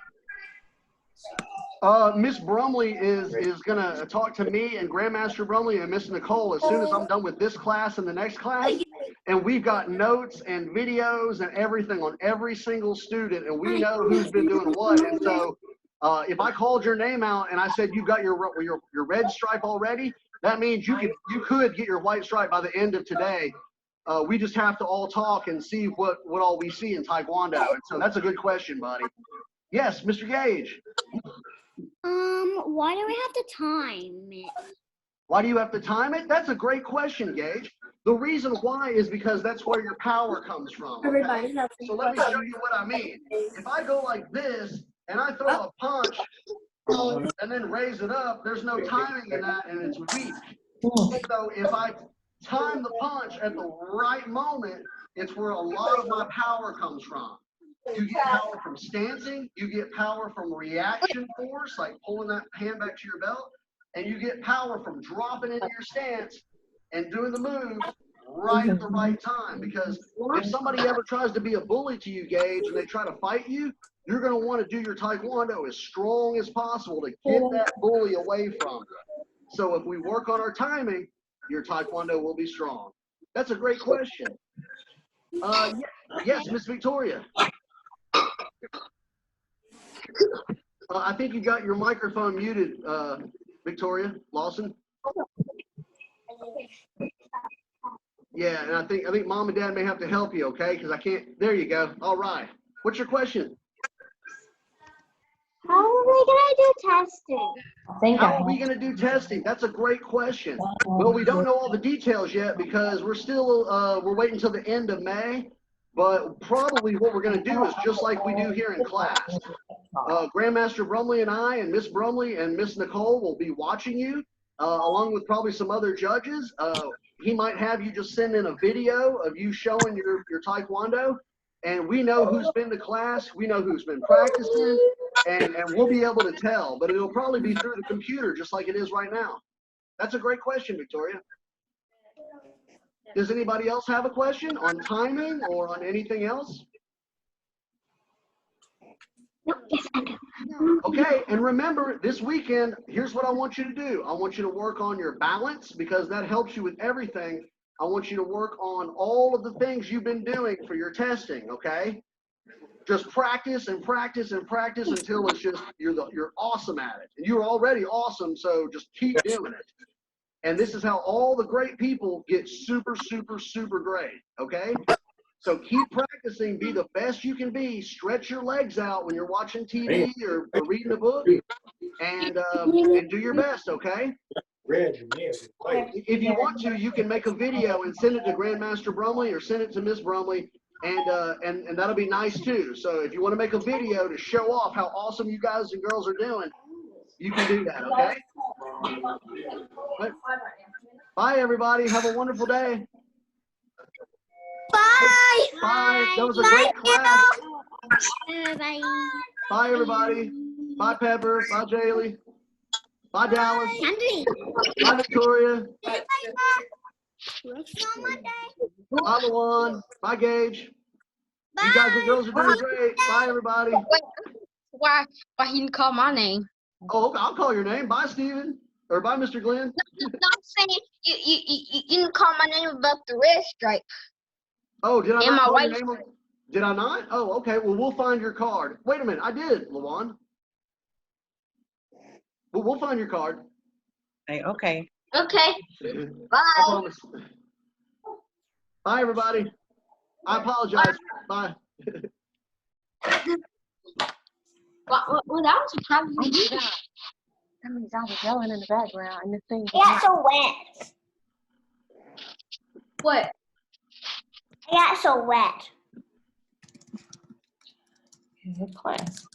Miss Brumley is gonna talk to me and Grandmaster Brumley and Miss Nicole as soon as I'm done with this class and the next class. And we've got notes and videos and everything on every single student, and we know who's been doing what. And so, if I called your name out and I said you've got your red stripe already, that means you could get your white stripe by the end of today. We just have to all talk and see what all we see in Taekwondo. And so that's a good question, buddy. Yes, Mr. Gage. Why do we have to time it? Why do you have to time it? That's a great question, Gage. The reason why is because that's where your power comes from. Okay? So let me show you what I mean. If I go like this and I throw a punch and then raise it up, there's no timing in that and it's weak. So if I time the punch at the right moment, It's where a lot of my power comes from. You get power from stancing, you get power from reaction force, like pulling that hand back to your belt, and you get power from dropping into your stance and doing the moves right at the right time. Because if somebody ever tries to be a bully to you, Gage, and they try to fight you, you're going to want to do your Taekwondo as strong as possible to get that bully away from you. So if we work on our timing, your Taekwondo will be strong. That's a great question. Yes, Miss Victoria. I think you got your microphone muted, Victoria Lawson. Yeah, and I think Mom and Dad may have to help you, okay? Because I can't. There you go. All right. What's your question? How are we gonna do testing? How are we going to do testing? That's a great question. Well, we don't know all the details yet because we're still we're waiting until the end of May. But probably what we're going to do is just like we do here in class. Grandmaster Brumley and I and Miss Brumley and Miss Nicole will be watching you, along with probably some other judges. He might have you just send in a video of you showing your Taekwondo, and we know who's been to class, we know who's been practicing, and we'll be able to tell. But it'll probably be through the computer just like it is right now. That's a great question, Victoria. Does anybody else have a question on timing or on anything else? Okay, and remember, this weekend, here's what I want you to do. I want you to work on your balance because that helps you with everything. I want you to work on all of the things you've been doing for your testing, okay? Just practice and practice and practice until it's just, you're awesome at it. And you're already awesome, so just keep doing it. And this is how all the great people get super, super, super great, okay? So keep practicing, be the best you can be, stretch your legs out when you're watching TV or reading a book, and do your best, okay? If you want to, you can make a video and send it to Grandmaster Brumley or send it to Miss Brumley, and that'll be nice too. So if you want to make a video to show off how awesome you guys and girls are doing, you can do that, okay? Bye, everybody. Have a wonderful day. Bye. Bye. That was a great class. Bye. Bye, everybody. Bye, Pepper. Bye, Jaylee. Bye, Dallas. Candy. Bye, Victoria. Bye. What's on my day? Bye, Luan. Bye, Gage. You guys and girls are doing great. Bye, everybody. Why he didn't call my name? Oh, okay. I'll call your name. Bye, Steven. Or bye, Mr. Glenn. No, I'm saying you didn't call my name about the red stripe. Oh, did I And not my call your wife- name? Did I not? Oh, okay. Well, we'll find your card. Wait a minute. I did, Luan. Well, we'll find your card. Hey, okay. Okay. I Bye. promise. Bye, everybody. I apologize. Bye. Well, that was probably that means I was yelling in the background and the thing. I got so wet. What? I got so wet. Good class.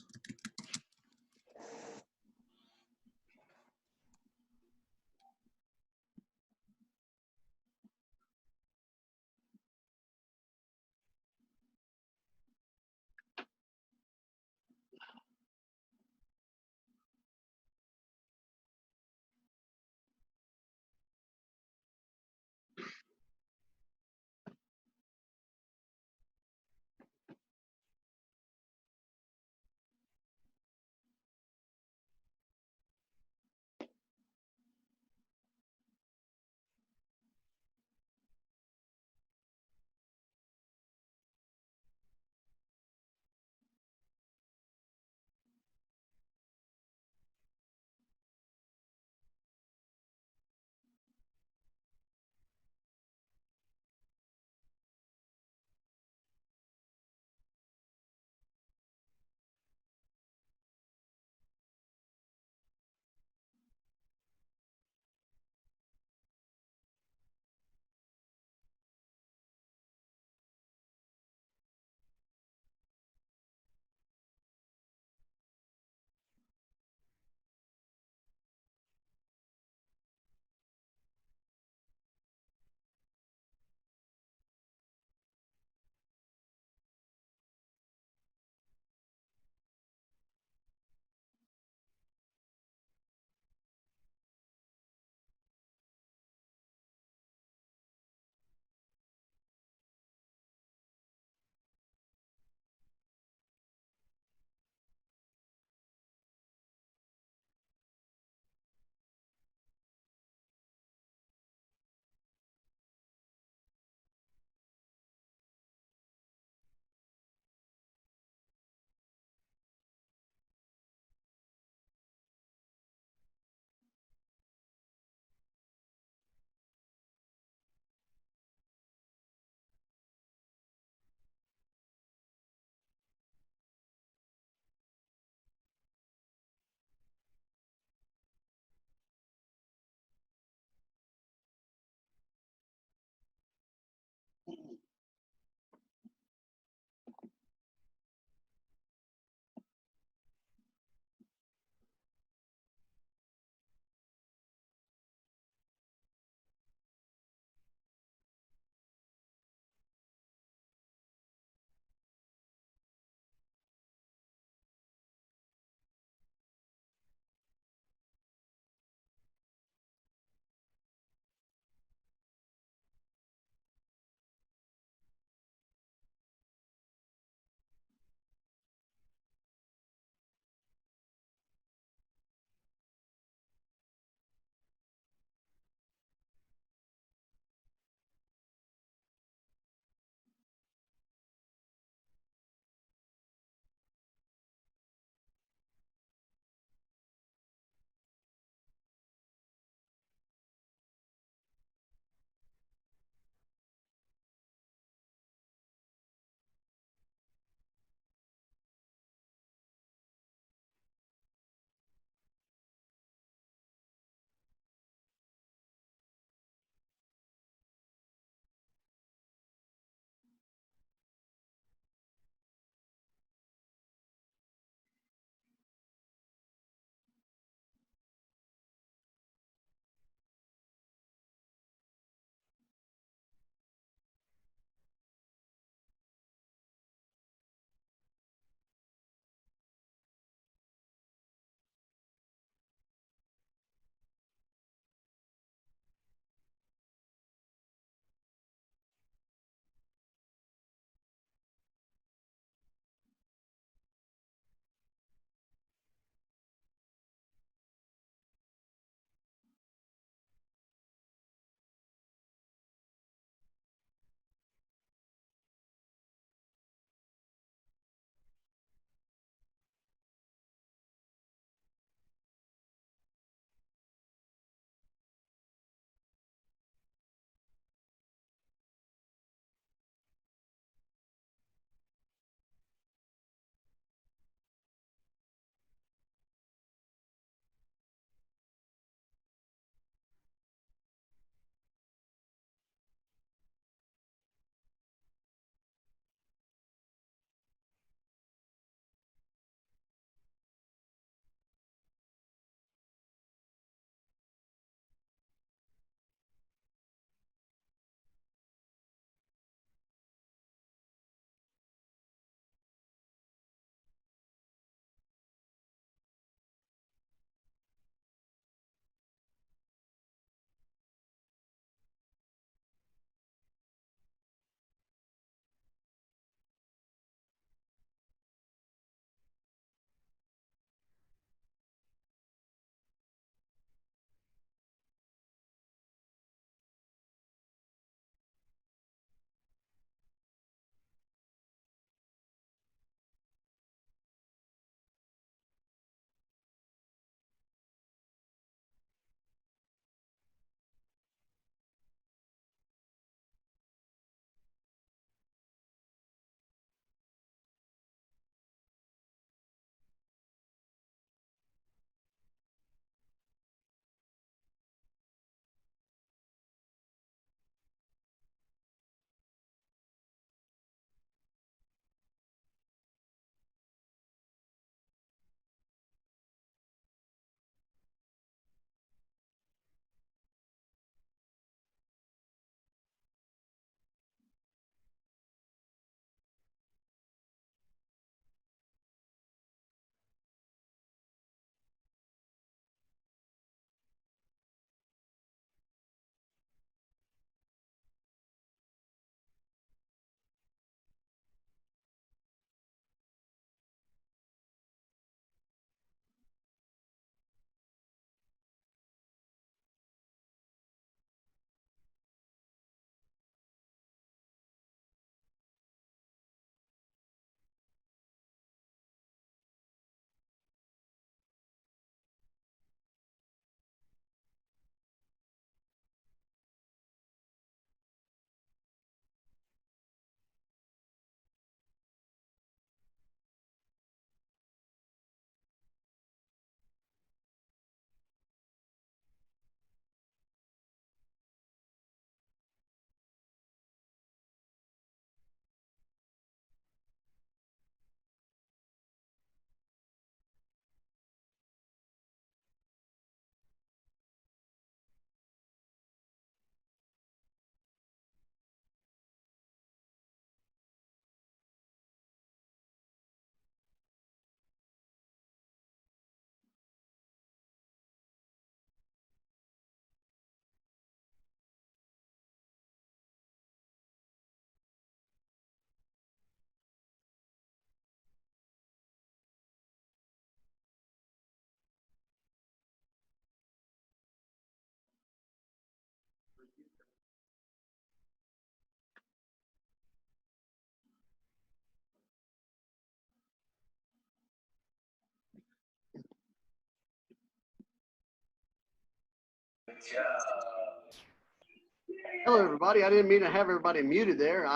Hello, everybody. I didn't mean to have everybody muted there.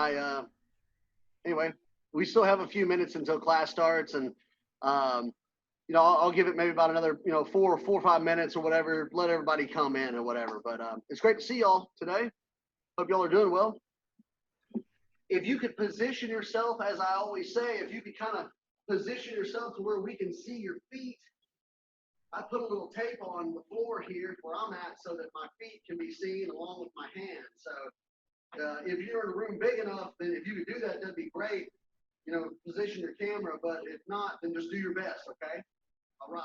Anyway, we still have a few minutes until class starts, and I'll give it maybe about another 4 or 5 minutes or whatever. Let everybody come in or whatever. But it's great to see y'all today. Hope y'all are doing well. If you could position yourself, as I always say, if you could kind of position yourself to where we can see your feet. I put a little tape on the floor here where I'm at so that my feet can be seen along with my hands. So if you're in a room big enough, then if you could do that, that'd be great. Position your camera, but if not, then just do your best, okay? All right.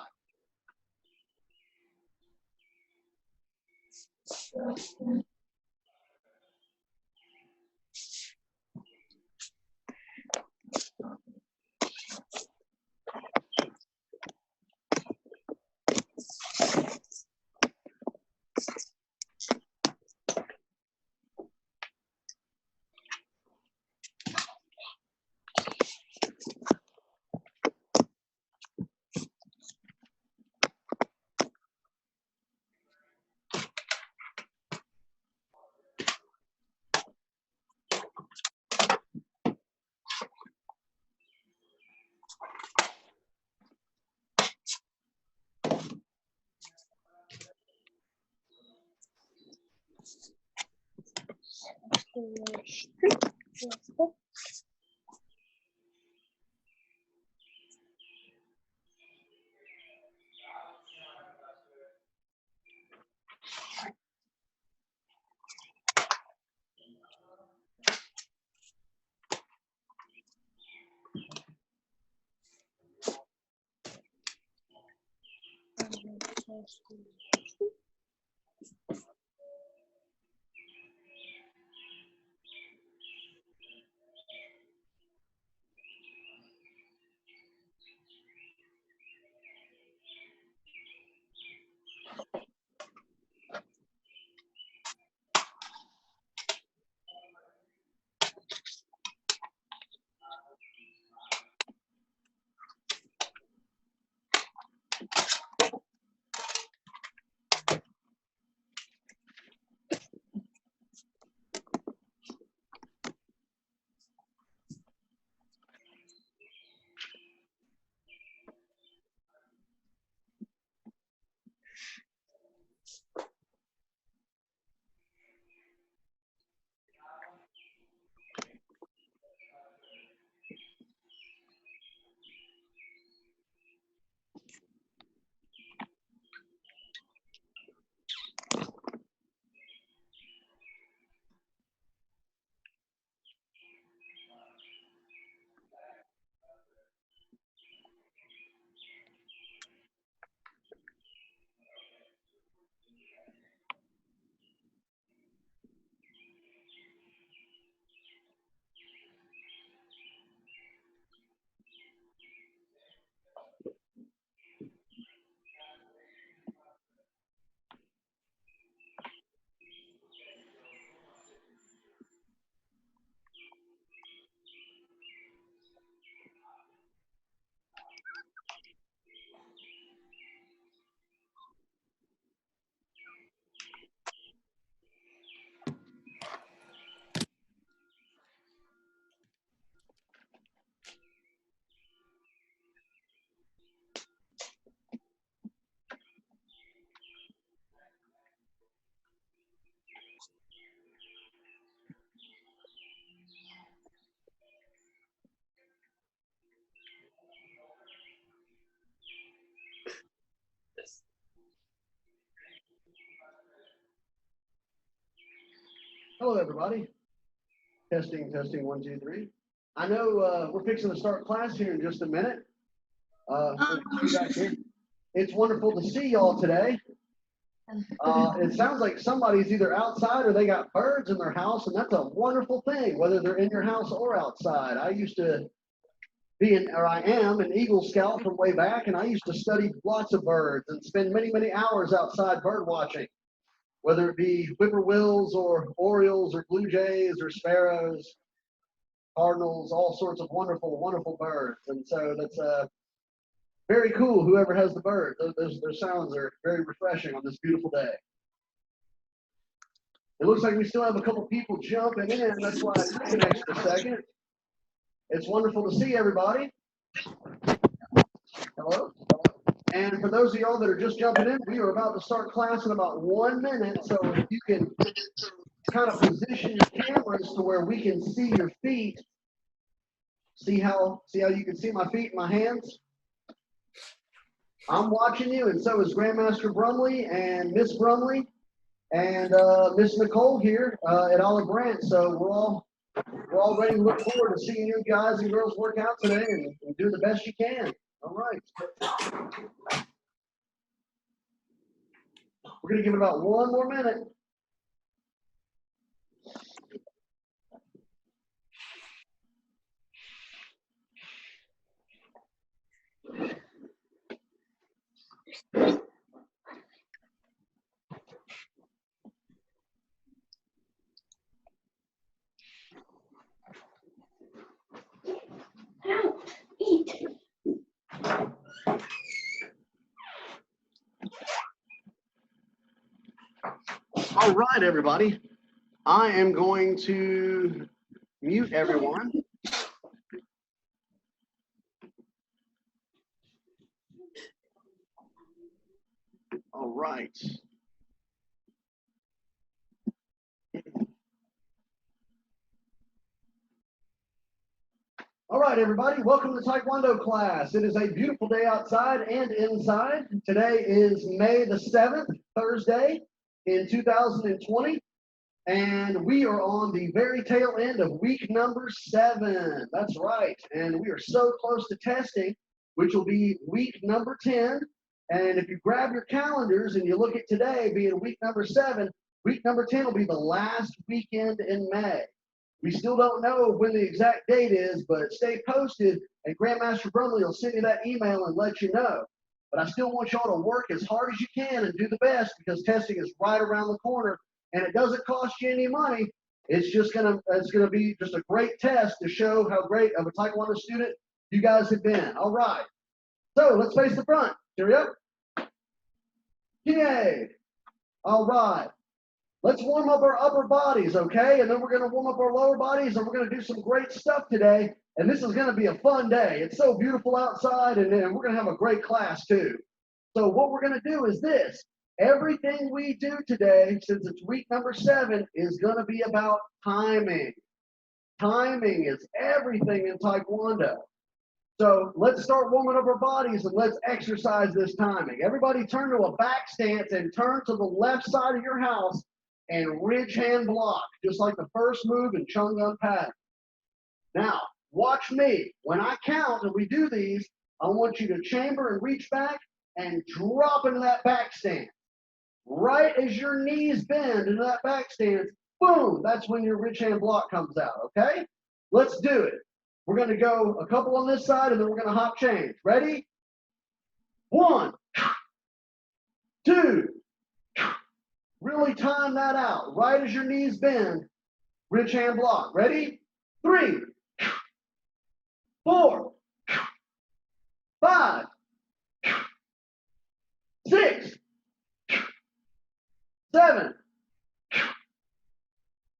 Hello, everybody. Testing, 1, 2, 3. I know we're fixing to start class here in just a minute. It's wonderful to see y'all today. It sounds like somebody's either outside or they got birds in their house, and that's a wonderful thing, whether they're in your house or outside. I am an Eagle Scout from way back, and I used to study lots of birds and spend many, many hours outside bird watching, whether it be whippoorwills or orioles or blue jays or sparrows, cardinals, all sorts of wonderful, wonderful birds. And so that's very cool, whoever has the bird. Those sounds are very refreshing on this beautiful day. It looks like we still have a couple people jumping in. That's why it took an extra second. It's wonderful to see everybody. Hello. And for those of y'all that are just jumping in, we are about to start class in about 1 minute. So if you can kind of position your cameras to where we can see your feet. See how you can see my feet and my hands? I'm watching you, and so is Grandmaster Brumley and Miss Brumley and Miss Nicole here at Olive Branch. So we're all ready to look forward to seeing you guys and girls work out today and do the best you can. All right. We're gonna give it about 1 more minute. Eat. All right, everybody. I am going to mute everyone. All right. All right, everybody. Welcome to Taekwondo class. It is a beautiful day outside and inside. Today is May the 7th, Thursday in 2020. And we are on the very tail end of week number 7. That's right. And we are so close to testing, which will be week number 10. And if you grab your calendars and you look at today being week number 7, week number 10 will be the last weekend in May. We still don't know when the exact date is, but stay posted, and Grandmaster Brumley will send you that email and let you know. But I still want y'all to work as hard as you can and do the best, because testing is right around the corner, and it doesn't cost you any money. It's gonna be just a great test to show how great of a Taekwondo student you guys have been. All right. So let's face the front. Cheery up. Yay. All right. Let's warm up our upper bodies, okay? And then we're going to warm up our lower bodies, and we're going to do some great stuff today. And this is going to be a fun day. It's so beautiful outside, and we're going to have a great class, too. So what we're going to do is this. Everything we do today, since it's week number 7, is going to be about timing. Timing is everything in Taekwondo. So let's start warming up our bodies, and let's exercise this timing. Everybody turn to a back stance and turn to the left side of your house and ridge hand block, just like the first move in Joong-Gun pattern. Now, watch me. When I count and we do these, I want you to chamber and reach back and drop into that back stance. Right as your knees bend into that back stance, boom, that's when your ridge hand block comes out, okay? Let's do it. We're going to go a couple on this side, and then we're going to hop change. Ready? 1, 2, really time that out. Right as your knees bend, ridge hand block. Ready? 3, 4, 5, 6, 7,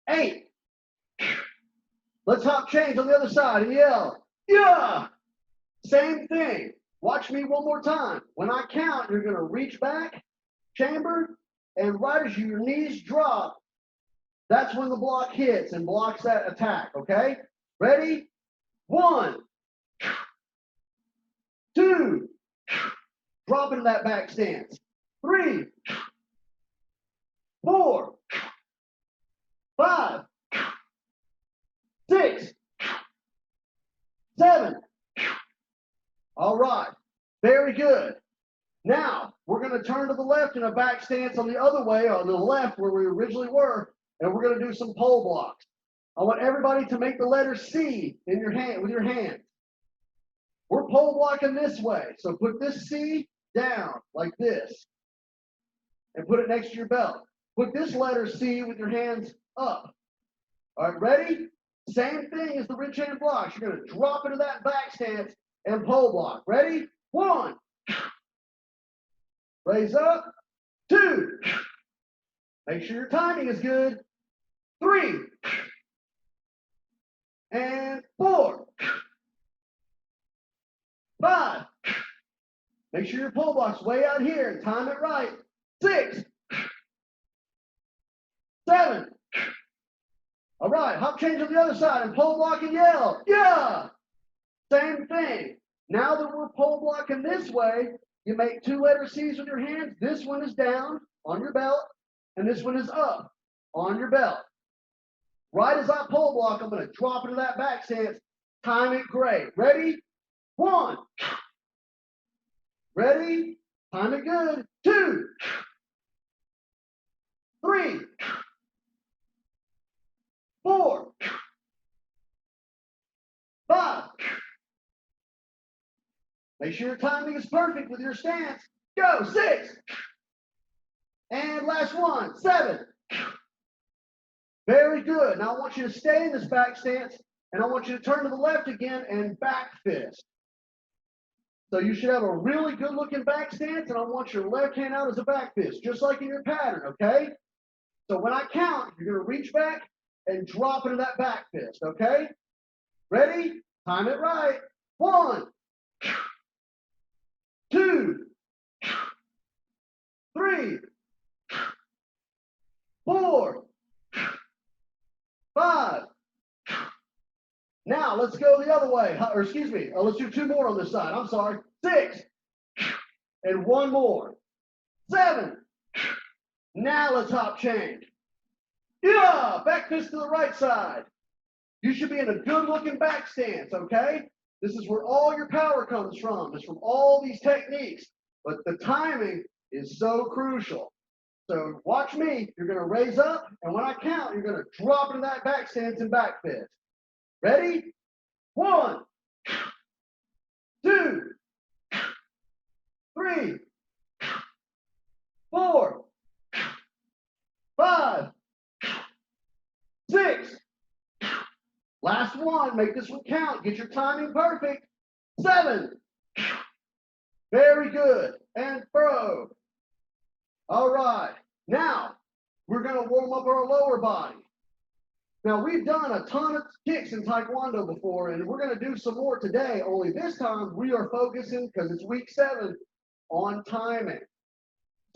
8. Let's hop change on the other side and yell, yeah! Same thing. Watch me one more time. When I count, you're going to reach back, chamber, and right as your knees drop, that's when the block hits and blocks that attack, okay? Ready? 1, 2, drop into that back stance. 3, 4, 5, 6, 7. All right, very good. Now, we're going to turn to the left in a back stance on the other way, on the left where we originally were, and we're going to do some pole blocks. I want everybody to make the letter C in your hand with your hands. We're pole blocking this way, so put this C down like this, and put it next to your belt. Put this letter C with your hands up. All right, ready? Same thing as the ridge hand blocks. You're going to drop into that back stance and pole block. Ready? 1. Raise up. 2. Make sure your timing is good. 3, and 4, 5. Make sure your pull block's way out here and time it right. 6, 7. All right, hop change on the other side and pull block and yell. Yeah. Same thing. Now that we're pull blocking this way, you make 2 letter C's with your hands. This one is down on your belt, and this one is up on your belt. Right as I pull block, I'm going to drop into that back stance. Time it great. Ready? 1. Ready? Time it good. 2. 3. 4. 5. Make sure your timing is perfect with your stance. Go. 6. And last one. 7. Very good. Now I want you to stay in this back stance, and I want you to turn to the left again and back fist. So you should have a really good looking back stance, and I want your left hand out as a back fist, just like in your pattern, okay? So when I count, you're going to reach back and drop into that back fist, okay? Ready? Time it right. 1, 2, 3, 4, 5. Now let's go the other way. Or excuse me, let's do 2 more on this side. I'm sorry. 6. And 1 more. 7. Now let's hop change. Yeah, back fist to the right side. You should be in a good looking back stance, okay? This is where all your power comes from. It's from all these techniques. But the timing is so crucial. So watch me. You're going to raise up, and when I count, you're going to drop into that back stance and back fist. Ready? 1, 2, 3, 4, 5, 6. Last one. Make this one count. Get your timing perfect. 7. Very good. And throw. All right. Now, we're going to warm up our lower body. Now, we've done a ton of kicks in Taekwondo before, and we're going to do some more today, only this time we are focusing, because it's week 7, on timing.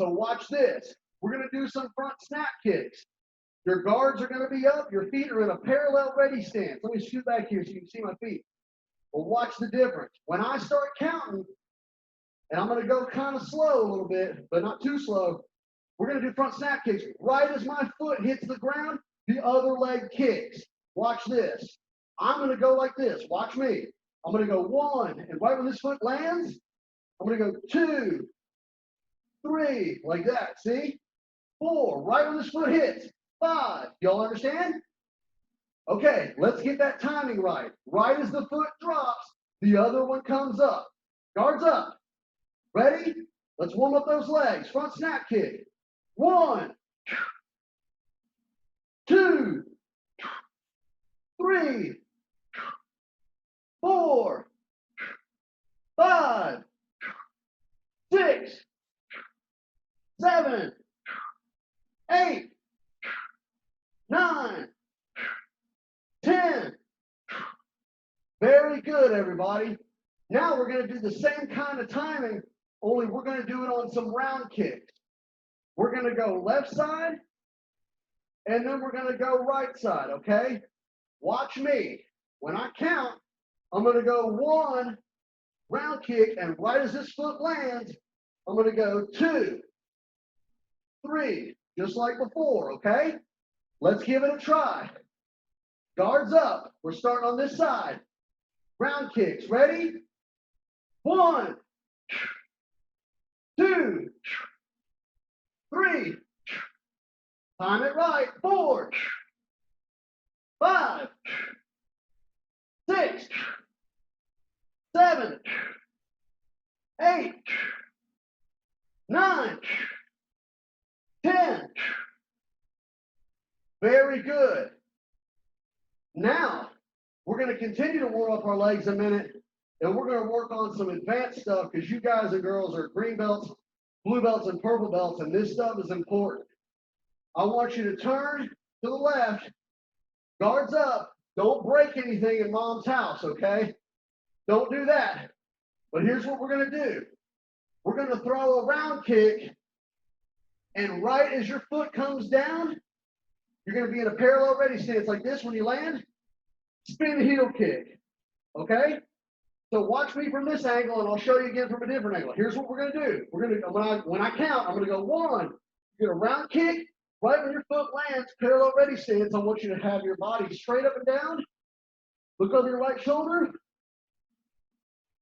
So watch this. We're going to do some front snap kicks. Your guards are going to be up. Your feet are in a parallel ready stance. Let me scoot back here so you can see my feet. Well, watch the difference. When I start counting, and I'm going to go kind of slow a little bit, but not too slow, we're going to do front snap kicks. Right as my foot hits the ground, the other leg kicks. Watch this. I'm going to go like this. Watch me. I'm going to go 1, and right when this foot lands, I'm going to go 2, 3, like that. See? 4, right when this foot hits. 5. Y'all understand? Okay, let's get that timing right. Right as the foot drops, the other one comes up. Guards up. Ready? Let's warm up those legs. Front snap kick. 1, 2, 3, 4, 5, 6, 7, 8, 9, 10. Very good, everybody. Now we're going to do the same kind of timing, only we're going to do it on some round kicks. We're going to go left side, and then we're going to go right side, okay? Watch me. When I count, I'm going to go 1 round kick, and right as this foot lands, I'm going to go 2, 3, just like before, okay? Let's give it a try. Guards up. We're starting on this side. Round kicks. Ready? 1, 2, 3. Time it right. 4, 5, 6, 7, 8, 9, 10. Very good. Now, we're going to continue to warm up our legs a minute, and we're going to work on some advanced stuff because you guys and girls are green belts, blue belts, and purple belts, and this stuff is important. I want you to turn to the left. Guards up. Don't break anything in mom's house, okay? Don't do that. But here's what we're going to do. We're going to throw a round kick, and right as your foot comes down, you're going to be in a parallel ready stance like this when you land. Spin heel kick, okay? So watch me from this angle, and I'll show you again from a different angle. Here's what we're going to do. We're going to, when I count, I'm going to go 1. You're going to round kick. Right when your foot lands, parallel ready stance, I want you to have your body straight up and down. Look over your right shoulder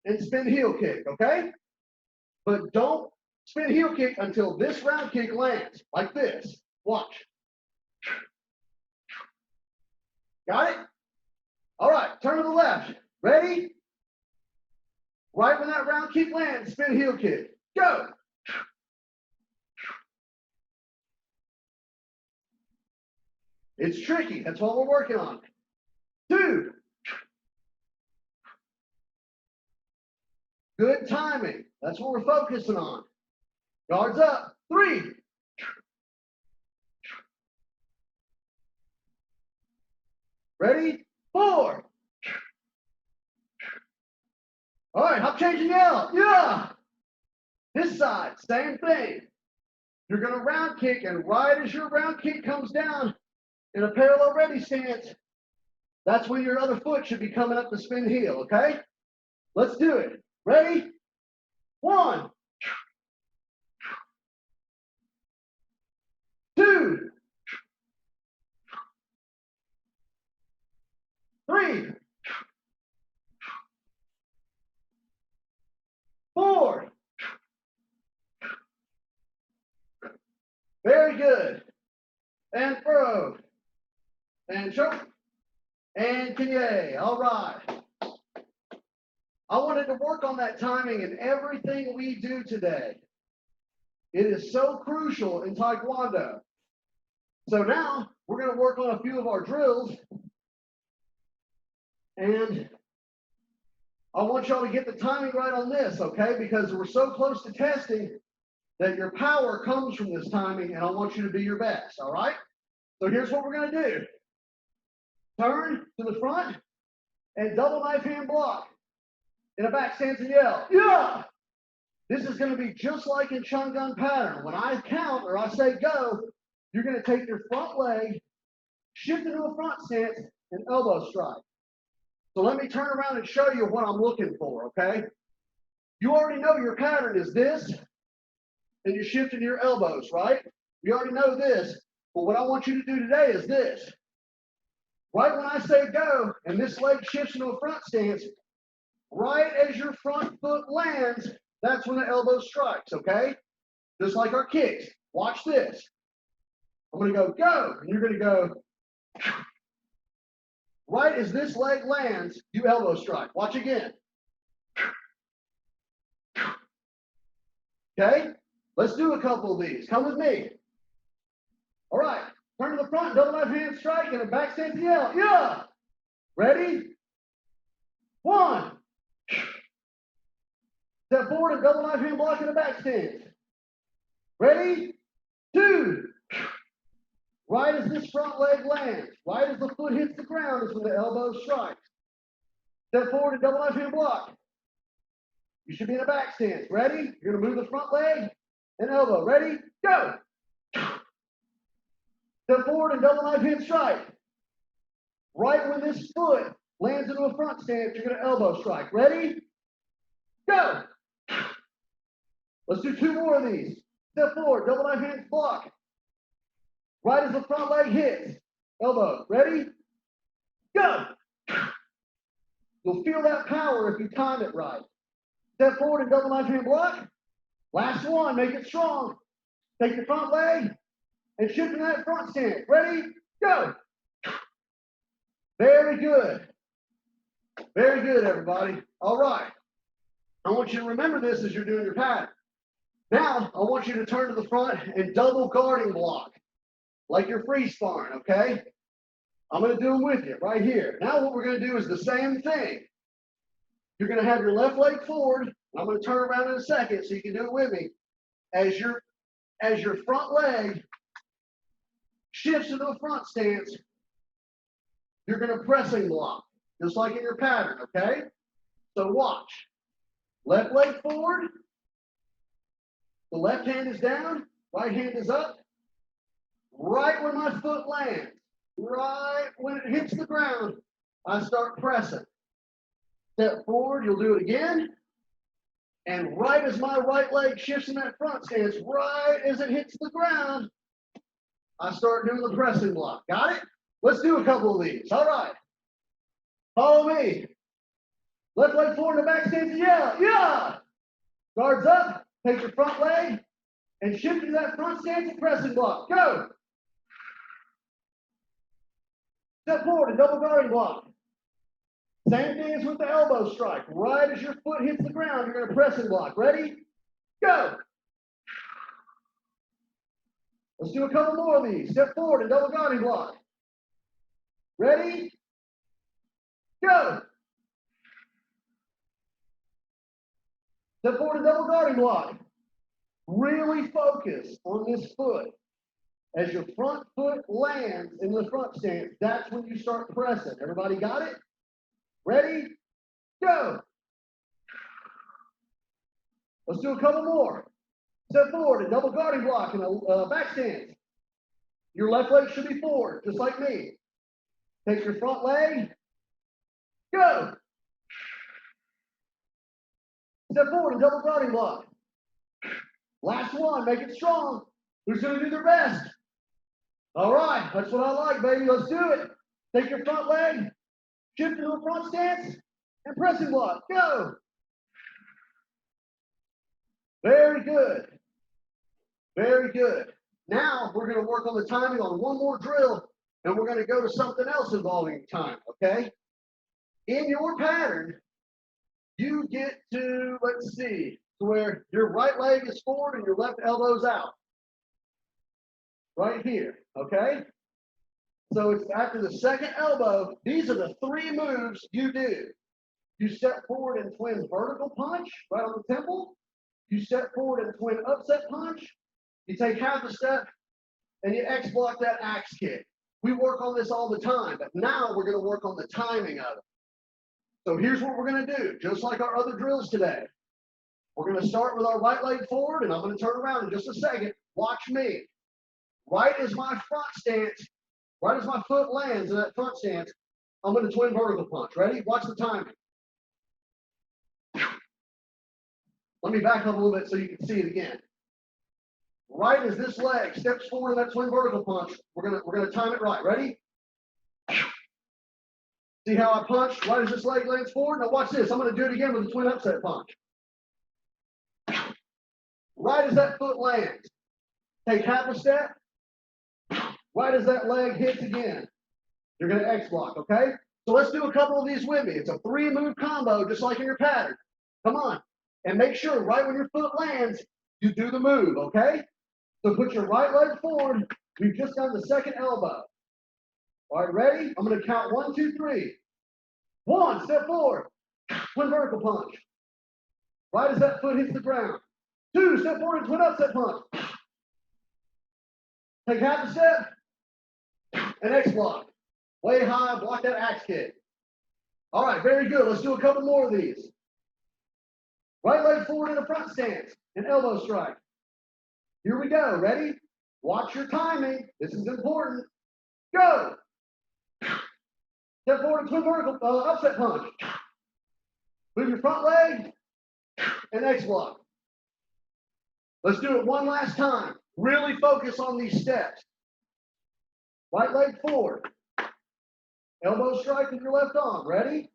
and spin heel kick, okay? But don't spin heel kick until this round kick lands, like this. Watch. Got it? All right, turn to the left. Ready? Right when that round kick lands, spin heel kick. Go. It's tricky. That's what we're working on. 2. Good timing. That's what we're focusing on. Guards up. 3. Ready? 4. All right, hop, change, and yell. Yeah. This side, same thing. You're going to round kick, and right as your round kick comes down in a parallel ready stance, that's when your other foot should be coming up to spin heel, okay? Let's do it. Ready? 1. 2. 3. 4. Very good. And throw. And choke. And kenye. All right. I wanted to work on that timing in everything we do today. It is so crucial in Taekwondo. So now we're going to work on a few of our drills. And I want y'all to get the timing right on this, okay? Because we're so close to testing that your power comes from this timing, and I want you to be your best, all right? So here's what we're going to do. Turn to the front and double knife hand block in a back stance and yell, yeah! This is going to be just like in Joong-Gun pattern. When I count or I say go, you're going to take your front leg, shift into a front stance, and elbow strike. So let me turn around and show you what I'm looking for, okay? You already know your pattern is this, and you're shifting your elbows, right? We already know this, but what I want you to do today is this. Right when I say go, and this leg shifts into a front stance, right as your front foot lands, that's when the elbow strikes, okay? Just like our kicks. Watch this. I'm going to go, and you're going to go. Right as this leg lands, you elbow strike. Watch again. Okay? Let's do a couple of these. Come with me. All right. Turn to the front, double left hand strike, and a back stance yell. Yeah! Ready? 1. Step forward and double left hand block in a back stance. Ready? 2. Right as this front leg lands, right as the foot hits the ground is when the elbow strikes. Step forward and double left hand block. You should be in a back stance. Ready? You're going to move the front leg and elbow. Ready? Go! Step forward and double left hand strike. Right when this foot lands into a front stance, you're going to elbow strike. Ready? Go! Let's do 2 more of these. Step forward, double left hand block. Right as the front leg hits, elbow. Ready? Go! You'll feel that power if you time it right. Step forward and double left hand block. Last one, make it strong. Take your front leg and shift in that front stance. Ready? Go! Very good. Very good, everybody. All right. I want you to remember this as you're doing your pattern. Now, I want you to turn to the front and double guarding block. Like you're free sparring, okay? I'm going to do them with you right here. Now what we're going to do is the same thing. You're going to have your left leg forward. And I'm going to turn around in a second so you can do it with me. As your front leg shifts into a front stance, you're going to pressing block, just like in your pattern, okay? So watch. Left leg forward. The left hand is down, right hand is up. Right when my foot lands, right when it hits the ground, I start pressing. Step forward, you'll do it again. And right as my right leg shifts in that front stance, right as it hits the ground, I start doing the pressing block. Got it? Let's do a couple of these. All right. Follow me. Left leg forward in the back stance. Yeah, yeah. Guards up. Take your front leg and shift into that front stance and pressing block. Go. Step forward and double guarding block. Same thing as with the elbow strike. Right as your foot hits the ground, you're going to pressing block. Ready? Go. Let's do a couple more of these. Step forward and double guarding block. Ready? Go. Step forward and double guarding block. Really focus on this foot. As your front foot lands in the front stance, that's when you start pressing. Everybody got it? Ready? Go. Let's do a couple more. Step forward and double guarding block in a back stance. Your left leg should be forward, just like me. Take your front leg. Go. Step forward and double guarding block. Last one, make it strong. Who's going to do their best? All right, that's what I like, baby. Let's do it. Take your front leg, shift into a front stance, and pressing block. Go. Very good. Very good. Now we're going to work on the timing on one more drill, and we're going to go to something else involving time, okay? In your pattern, you get to, let's see, to where your right leg is forward and your left elbow's out. Right here, okay? So it's after the second elbow, these are the three moves you do. You step forward and twin vertical punch right on the temple. You step forward and twin upset punch. You take half a step and you X block that axe kick. We work on this all the time, but now we're going to work on the timing of it. So here's what we're going to do, just like our other drills today. We're going to start with our right leg forward, and I'm going to turn around in just a second. Watch me. Right as my front stance, right as my foot lands in that front stance, I'm going to twin vertical punch. Ready? Watch the timing. Let me back up a little bit so you can see it again. Right as this leg steps forward in that twin vertical punch, we're gonna time it right. Ready? See how I punch right as this leg lands forward? Now watch this. I'm going to do it again with a twin upset punch. Right as that foot lands, take half a step. Right as that leg hits again, you're going to X block, okay? So let's do a couple of these with me. It's a 3-move combo, just like in your pattern. Come on. And make sure right when your foot lands, you do the move, okay? So put your right leg forward. We've just done the second elbow. All right, ready? I'm going to count 1, 2, 3. 1, step forward. Twin vertical punch. Right as that foot hits the ground. 2, step forward and twin upset punch. Take half a step. And X block. Way high, block that axe kick. All right, very good. Let's do a couple more of these. Right leg forward in a front stance, an elbow strike. Here we go. Ready? Watch your timing. This is important. Go. Step forward and twin vertical upset punch. Move your front leg and X block. Let's do it one last time. Really focus on these steps. Right leg forward. Elbow strike with your left arm. Ready?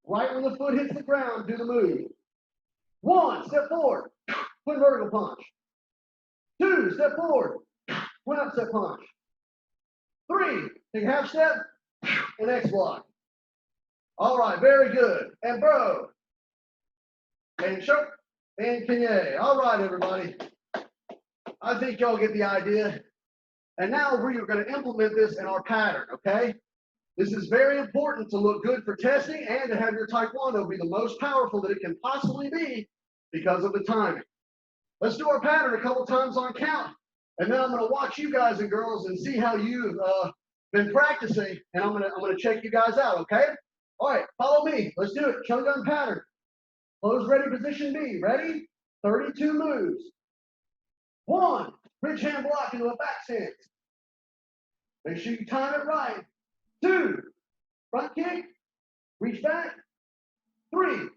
Right when the foot hits the ground, do the move. 1, step forward. Twin vertical punch. 2, step forward. Twin upset punch. 3, take half step and X block. All right, very good. And bro. And show. And Kanye. All right, everybody. I think y'all get the idea. And now we're going to implement this in our pattern, okay? This is very important to look good for testing and to have your Taekwondo be the most powerful that it can possibly be because of the timing. Let's do our pattern a couple times on count. And then I'm going to watch you guys and girls and see how you've been practicing. And I'm gonna check you guys out, okay? All right, follow me. Let's do it. Joong-Gun pattern. Close ready position B. Ready? 32 moves. 1, bridge hand block into a back stance. Make sure you time it right. 2, front kick, reach back. 3,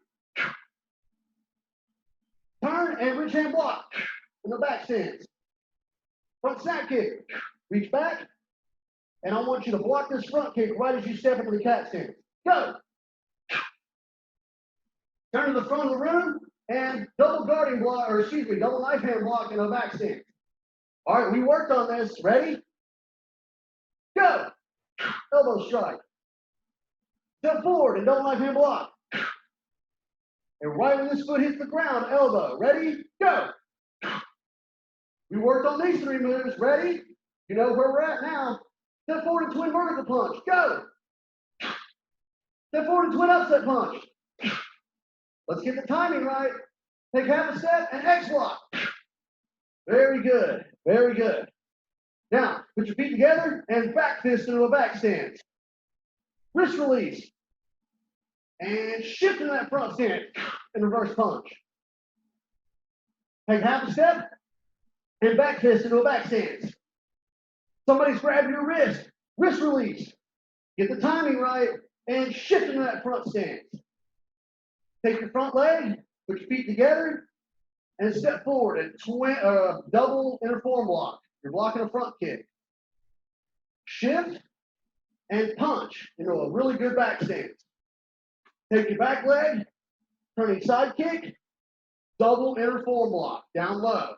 turn and bridge hand block in the back stance. Front snap kick, reach back. And I want you to block this front kick right as you step into the cat stance. Go. Turn to the front of the room and double guarding block, or excuse me, double knife hand block in a back stance. All right, we worked on this. Ready? Go. Elbow strike. Step forward and double knife hand block. And right when this foot hits the ground, elbow. Ready? Go. We worked on these 3 moves. Ready? You know where we're at now. Step forward and twin vertical punch. Go. Step forward and twin upset punch. Let's get the timing right. Take half a step and X block. Very good. Very good. Now, put your feet together and back fist into a back stance. Wrist release. And shift into that front stance and reverse punch. Take half a step and back fist into a back stance. Somebody's grabbing your wrist. Wrist release. Get the timing right and shift into that front stance. Take your front leg, put your feet together, and step forward and double interform block. You're blocking a front kick. Shift and punch into a really good back stance. Take your back leg, turning side kick, double interform block, down low.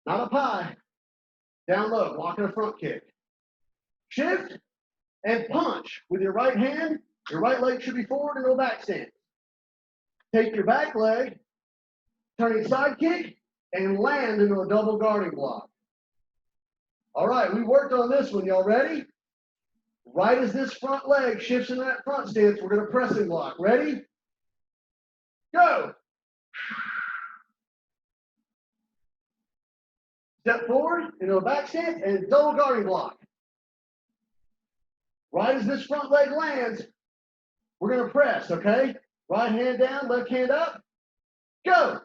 Not up high, down low, blocking a front kick. Shift and punch with your right hand. Your right leg should be forward into a back stance. Take your back leg, turning side kick, and land into a double guarding block. All right, we worked on this one. Y'all ready? Right as this front leg shifts into that front stance, we're going to pressing block. Ready? Go. Step forward into a back stance and double guarding block. Right as this front leg lands, we're going to press, okay? Right hand down, left hand up. Go.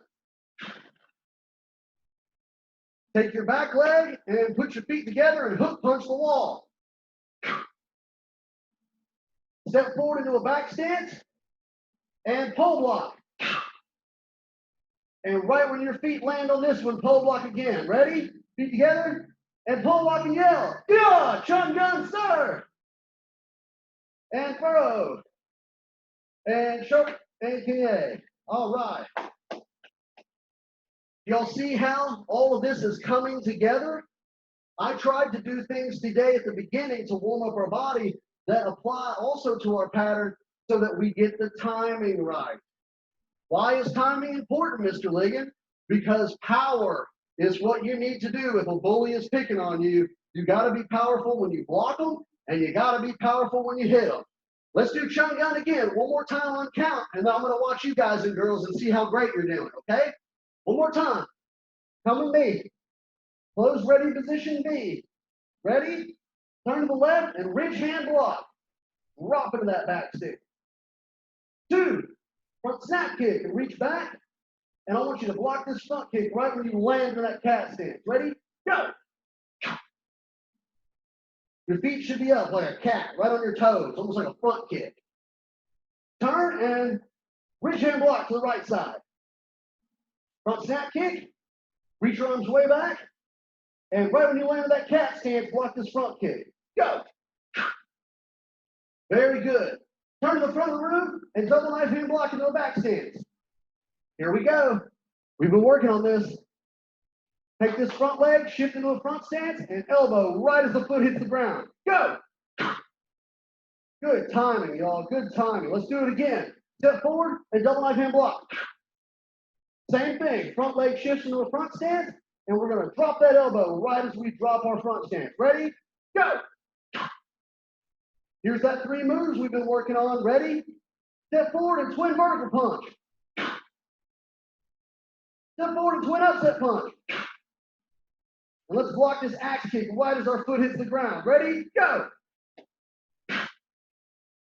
Take your back leg and put your feet together and hook punch the wall. Step forward into a back stance and pole block. And right when your feet land on this one, pole block again. Ready? Feet together and pole block and yell. Yeah, Joong-Gun, sir. And furrow. And short and kie. All right. Y'all see how all of this is coming together? I tried to do things today at the beginning to warm up our body that apply also to our pattern so that we get the timing right. Why is timing important, Mr. Ligon? Because power is what you need to do if a bully is picking on you. You got to be powerful when you block them, and you got to be powerful when you hit them. Let's do Joong-Gun again, one more time on count, and then I'm going to watch you guys and girls and see how great you're doing, okay? One more time. Come with me. Close ready position B. Ready? Turn to the left and ridge hand block. Drop into that back stick. 2, front snap kick and reach back. And I want you to block this front kick right when you land in that cat stance. Ready? Go. Your feet should be up like a cat, right on your toes, almost like a front kick. Turn and ridge hand block to the right side. Front snap kick, reach your arms way back, and right when you land in that cat stance, block this front kick. Go. Very good. Turn to the front of the room and double knife hand block into a back stance. Here we go. We've been working on this. Take this front leg, shift into a front stance, and elbow right as the foot hits the ground. Go. Good timing, y'all. Good timing. Let's do it again. Step forward and double knife hand block. Same thing. Front leg shifts into a front stance, and we're going to drop that elbow right as we drop our front stance. Ready? Go. Here's that 3 moves we've been working on. Ready? Step forward and twin vertical punch. Step forward and twin upset punch. And let's block this axe kick right as our foot hits the ground. Ready? Go.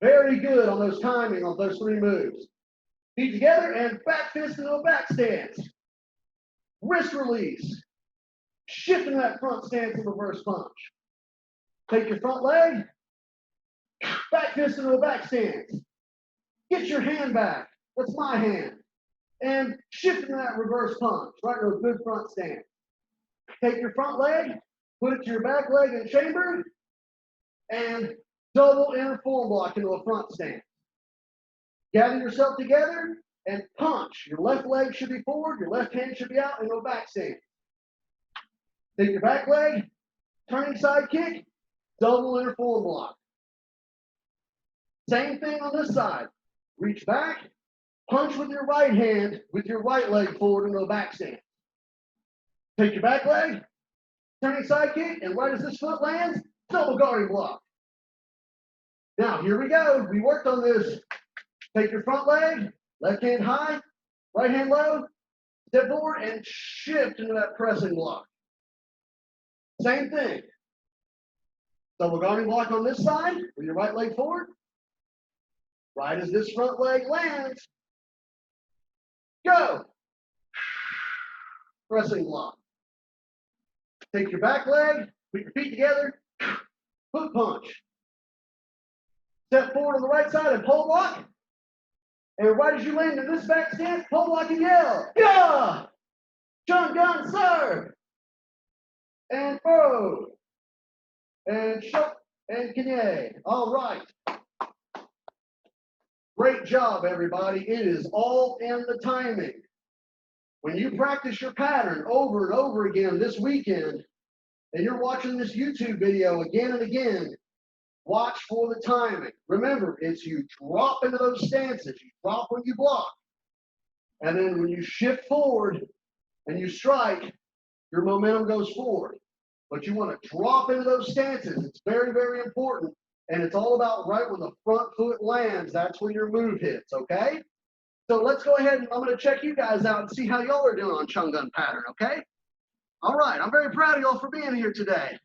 Very good on those timing on those 3 moves. Feet together and back fist into a back stance. Wrist release. Shift into that front stance and reverse punch. Take your front leg. Back fist into a back stance. Get your hand back. That's my hand. And shift into that reverse punch. Right into a good front stance. Take your front leg. Put it to your back leg in chamber. And double inner form block into a front stance. Gather yourself together and punch. Your left leg should be forward, your left hand should be out into a back stance. Take your back leg, turning side kick, double inner form block. Same thing on this side. Reach back, punch with your right hand with your right leg forward into a back stance. Take your back leg, turning side kick, and right as this foot lands, double guarding block. Now, here we go. We worked on this. Take your front leg, left hand high, right hand low, step forward and shift into that pressing block. Same thing. Double guarding block on this side with your right leg forward. Right as this front leg lands, go. Pressing block. Take your back leg, put your feet together, foot punch. Step forward on the right side and pole block. And right as you land in this back stance, pole block and yell, yeah! Joong-Gun serve. And throw. And shot and kanye. All right. Great job, everybody. It is all in the timing. When you practice your pattern over and over again this weekend, and you're watching this YouTube video again and again, watch for the timing. Remember, it's you drop into those stances. You drop when you block. And then when you shift forward and you strike, your momentum goes forward. But you want to drop into those stances. It's very, very important. And it's all about right when the front foot lands, that's when your move hits, okay? So let's go ahead and I'm going to check you guys out and see how y'all are doing on Joong-Gun pattern, okay? All right, I'm very proud of y'all for being here today.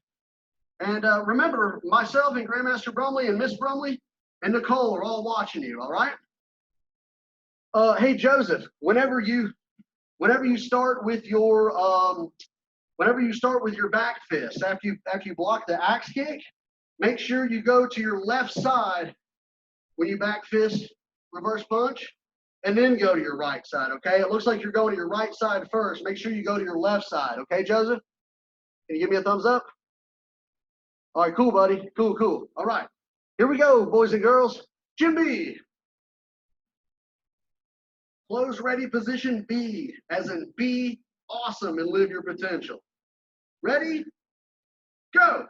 And remember, myself and Grandmaster Brumley and Miss Brumley and Nicole are all watching you, all right? Hey, Joseph, whenever you start with your back fist, after you block the axe kick, make sure you go to your left side when you back fist reverse punch, and then go to your right side, okay? It looks like you're going to your right side first. Make sure you go to your left side, okay, Joseph? Can you give me a thumbs up? All right, cool, buddy. Cool, cool. All right, here we go, boys and girls. Jim B. Close ready position B, as in be awesome and live your potential. Ready? Go.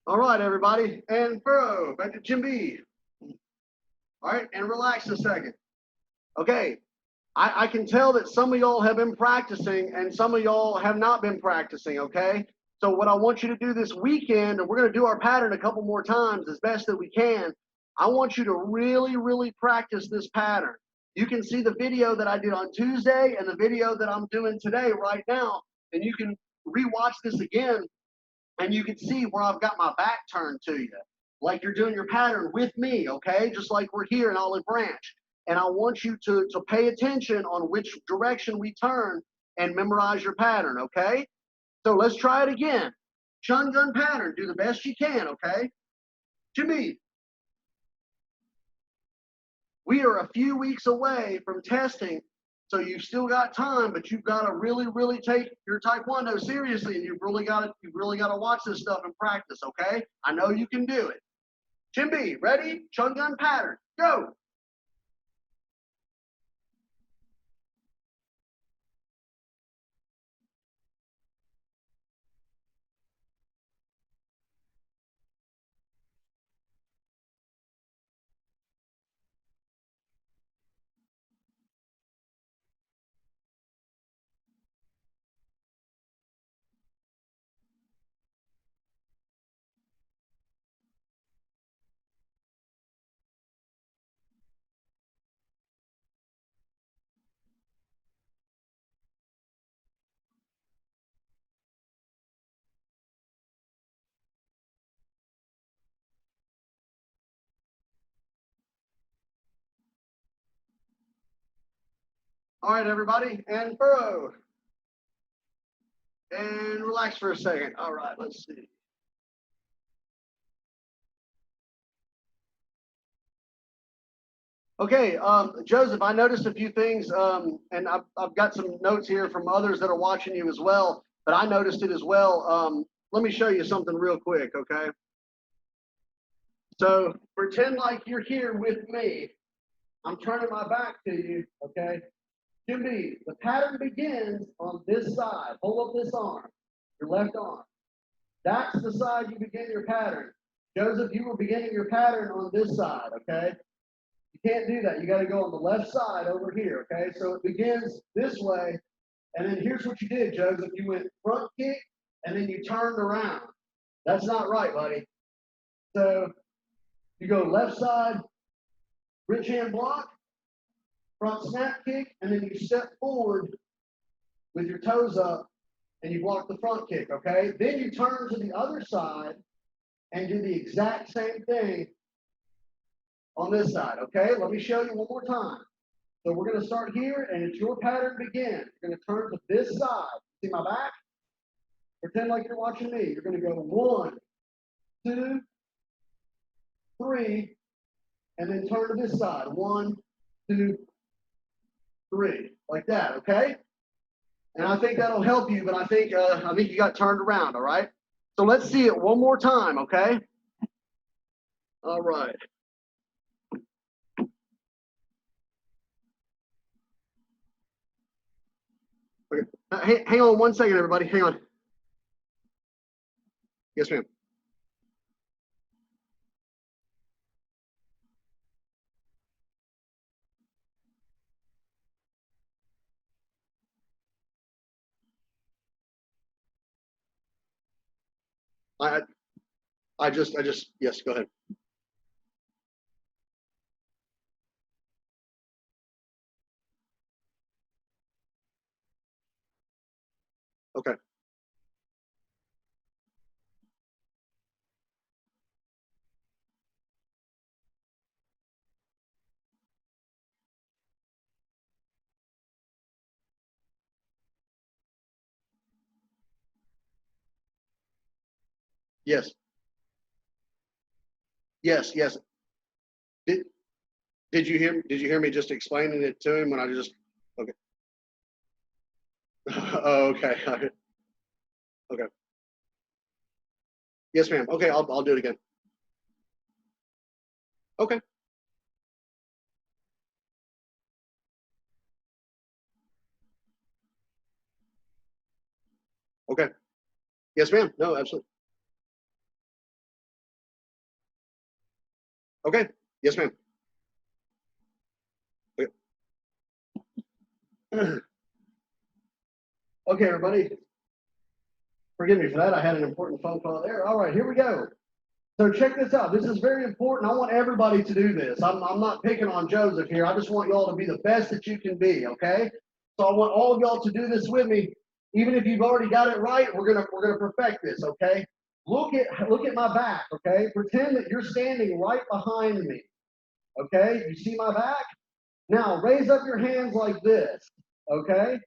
All right, everybody, and throw back to Jim B. All right, and relax a second. Okay, I can tell that some of y'all have been practicing and some of y'all have not been practicing, okay? So what I want you to do this weekend, and we're going to do our pattern a couple more times as best that we can, I want you to really, really practice this pattern. You can see the video that I did on Tuesday and the video that I'm doing today right now, and you can rewatch this again, and you can see where I've got my back turned to you, like you're doing your pattern with me, okay? Just like we're here in Olive Branch. And I want you to pay attention on which direction we turn and memorize your pattern, okay? So let's try it again. Joong-Gun pattern. Do the best you can, okay? Jimmy, we are a few weeks away from testing, so you've still got time, but you've got to really, really take your Taekwondo seriously, and you've really got to watch this stuff and practice, okay? I know you can do it. Jimmy, ready? Joong-Gun pattern. Go. All right, everybody, and furrow. And relax for a second. All right, let's see. Okay, Joseph, I noticed a few things, and I've got some notes here from others that are watching you as well, but I noticed it as well. Let me show you something real quick, okay? So pretend like you're here with me. I'm turning my back to you, okay? Jimmy, the pattern begins on this side. Hold up this arm, your left arm. That's the side you begin your pattern. Joseph, you were beginning your pattern on this side, okay? You can't do that. You got to go on the left side over here, okay? So it begins this way, and then here's what you did, Joseph. You went front kick, and then you turned around. That's not right, buddy. So you go left side, rich hand block, front snap kick, and then you step forward with your toes up, and you block the front kick, okay? Then you turn to the other side and do the exact same thing on this side, okay? Let me show you one more time. So we're going to start here, and it's your pattern begin. You're going to turn to this side. See my back? Pretend like you're watching me. You're going to go 1, 2, 3, and then turn to this side. 1, 2, 3, like that, okay? And I think that'll help you, but I think you got turned around, all right? So let's see it one more time, okay? All right. Okay. Hang on 1 second, everybody. Hang on. Yes, ma'am. I just, yes, go ahead. Okay. Yes. Yes, yes. Did you hear me just explaining it to him when I just, okay. Oh, okay. Okay. Yes, ma'am. Okay, I'll do it again. Okay. Okay. Yes, ma'am. No, absolutely. Okay. Yes, ma'am. Okay. Okay, everybody. Forgive me for that. I had an important phone call there. All right, here we go. So check this out. This is very important. I want everybody to do this. I'm not picking on Joseph here. I just want y'all to be the best that you can be, okay? So I want all of y'all to do this with me. Even if you've already got it right, we're gonna perfect this, okay? Look at my back, okay? Pretend that you're standing right behind me, okay? You see my back? Now raise up your hands like this, okay?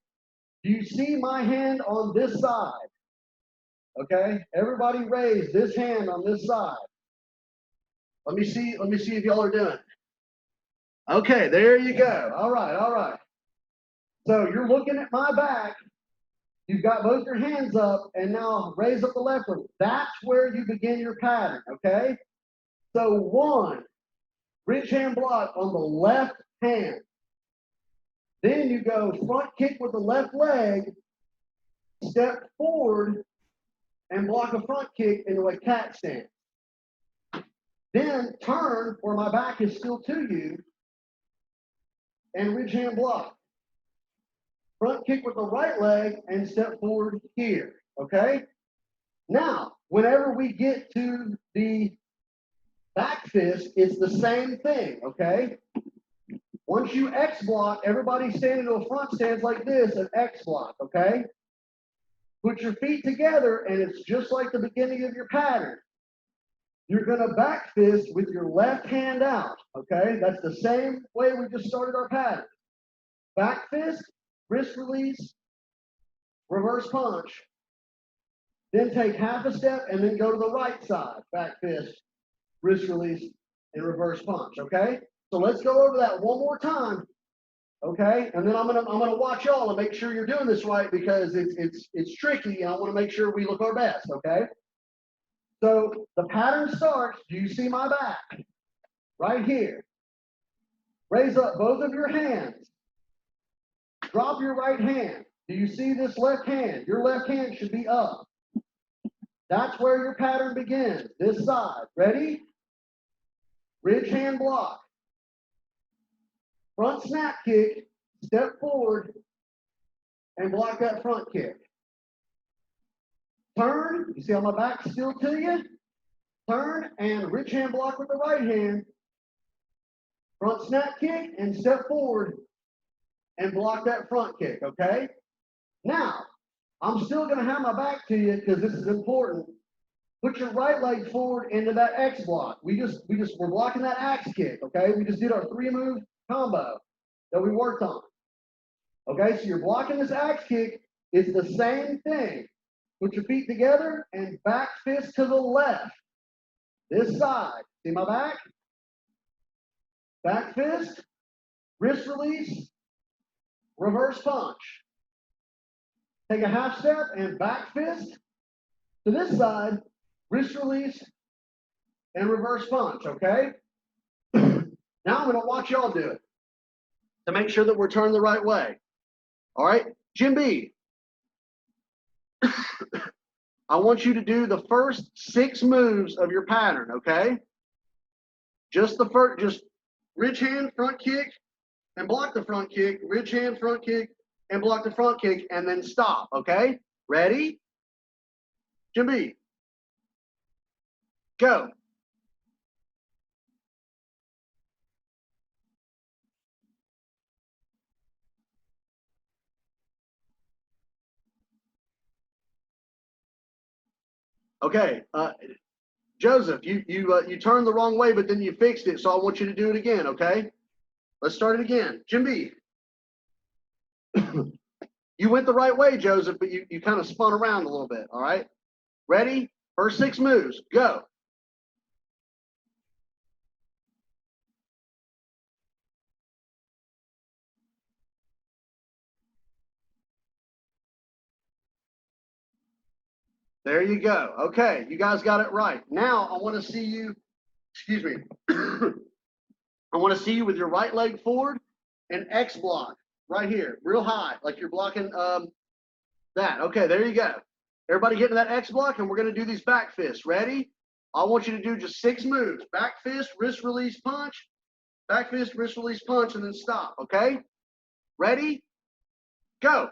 Do you see my hand on this side? Okay, everybody raise this hand on this side. Let me see if y'all are doing it. Okay, there you go. All right, all right. So you're looking at my back. You've got both your hands up, and now raise up the left one. That's where you begin your pattern, okay? So 1, bridge hand block on the left hand. Then you go front kick with the left leg, step forward, and block a front kick into a cat stance. Then turn where my back is still to you, and ridge hand block. Front kick with the right leg and step forward here, okay? Now, whenever we get to the back fist, it's the same thing, okay? Once you X block, everybody stand into a front stance like this, an X block, okay? Put your feet together, and it's just like the beginning of your pattern. You're going to back fist with your left hand out, okay? That's the same way we just started our pattern. Back fist, wrist release, reverse punch. Then take half a step and then go to the right side. Back fist, wrist release, and reverse punch, okay? So let's go over that one more time, okay? And then I'm gonna watch y'all and make sure you're doing this right because it's tricky and I want to make sure we look our best, okay? So the pattern starts, do you see my back? Right here. Raise up both of your hands. Drop your right hand. Do you see this left hand? Your left hand should be up. That's where your pattern begins, this side. Ready? Ridge hand block. Front snap kick, step forward, and block that front kick. Turn, you see how my back's still to you? Turn and ridge hand block with the right hand. Front snap kick and step forward and block that front kick, okay? Now, I'm still going to have my back to you because this is important. Put your right leg forward into that X block. We're blocking that axe kick, okay? We just did our 3-move combo that we worked on. Okay, so you're blocking this axe kick. It's the same thing. Put your feet together and back fist to the left. This side. See my back? Back fist, wrist release, reverse punch. Take a half step and back fist to this side, wrist release, and reverse punch, okay? Now I'm going to watch y'all do it to make sure that we're turned the right way. All right, Jim B. I want you to do the first 6 moves of your pattern, okay? Just ridge hand, front kick, and block the front kick, ridge hand, front kick, and block the front kick, and then stop, okay? Ready? Jim B. Go. Okay, Joseph, you turned the wrong way, but then you fixed it, so I want you to do it again, okay? Let's start it again. Jim B. You went the right way, Joseph, but you kind of spun around a little bit, all right? Ready? First 6 moves, go. There you go. Okay, you guys got it right. Now I want to see you, excuse me, I want to see you with your right leg forward and X block right here, real high, like you're blocking that. Okay, there you go. Everybody get in that X block, and we're going to do these back fists. Ready? I want you to do just 6 moves. Back fist, wrist release punch, back fist, wrist release punch, and then stop, okay? Ready? Go.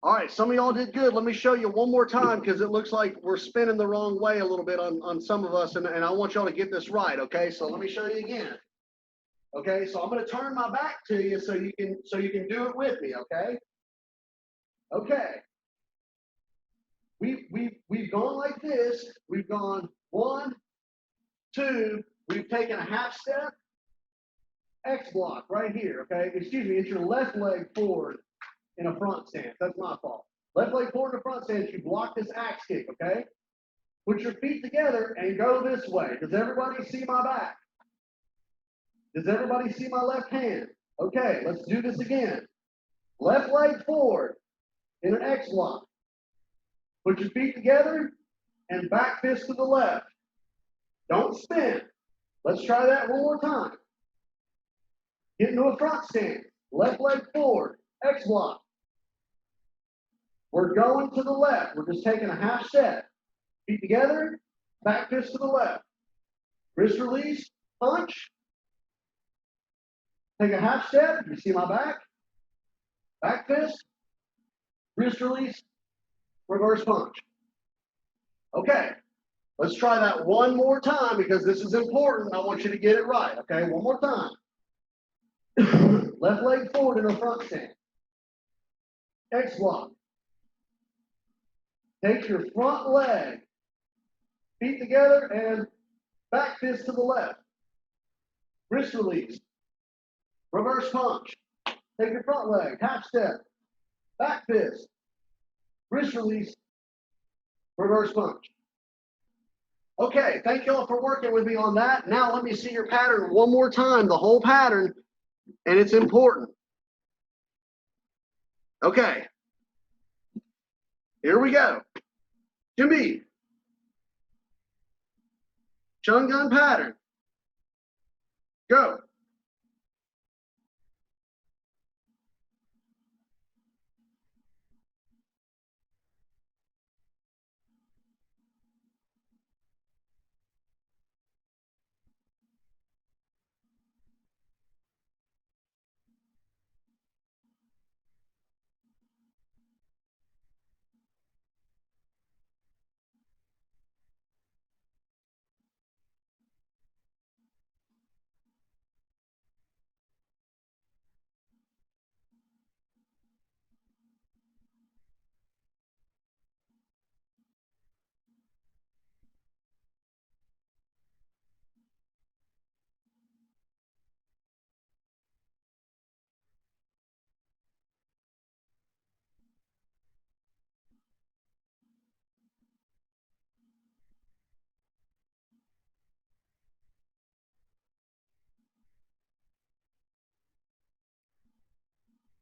All right, some of y'all did good. Let me show you one more time because it looks like we're spinning the wrong way a little bit on some of us, and I want y'all to get this right, okay? So let me show you again. Okay, so I'm going to turn my back to you so you can do it with me, okay? Okay. We've gone like this. We've gone 1, 2. We've taken a half step. X block right here, okay? Excuse me, it's your left leg forward in a front stance. That's my fault. Left leg forward in a front stance. You block this axe kick, okay? Put your feet together and go this way. Does everybody see my back? Does everybody see my left hand? Okay, let's do this again. Left leg forward in an X block. Put your feet together and back fist to the left. Don't spin. Let's try that one more time. Get into a front stance. Left leg forward. X block. We're going to the left. We're just taking a half step. Feet together. Back fist to the left. Wrist release. Punch. Take a half step. You see my back? Back fist. Wrist release. Reverse punch. Okay. Let's try that one more time because this is important. I want you to get it right. Okay. One more time. Left leg forward in a front stance. X block. Take your front leg, feet together, and back fist to the left. Wrist release. Reverse punch. Take your front leg, half step, back fist. Wrist release. Reverse punch. Okay, thank y'all for working with me on that. Now let me see your pattern one more time, the whole pattern. And it's important. Okay. Here we go. Jimmy. Joong-Gun pattern. Go.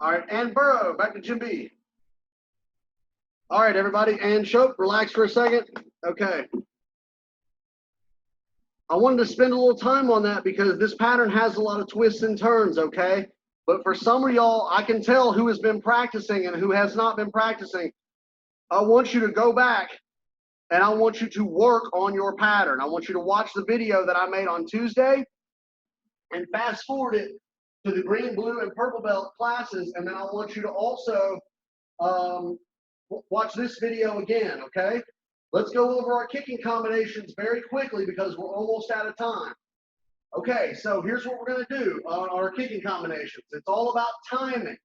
All right, and Burrow, back to Jim B. All right, everybody, and Choke, relax for a second. Okay. I wanted to spend a little time on that because this pattern has a lot of twists and turns, okay? But for some of y'all, I can tell who has been practicing and who has not been practicing. I want you to go back and I want you to work on your pattern. I want you to watch the video that I made on Tuesday and fast forward it to the green, blue, and purple belt classes. And then I want you to also watch this video again, okay? Let's go over our kicking combinations very quickly because we're almost out of time. Okay, so here's what we're going to do on our kicking combinations. It's all about timing.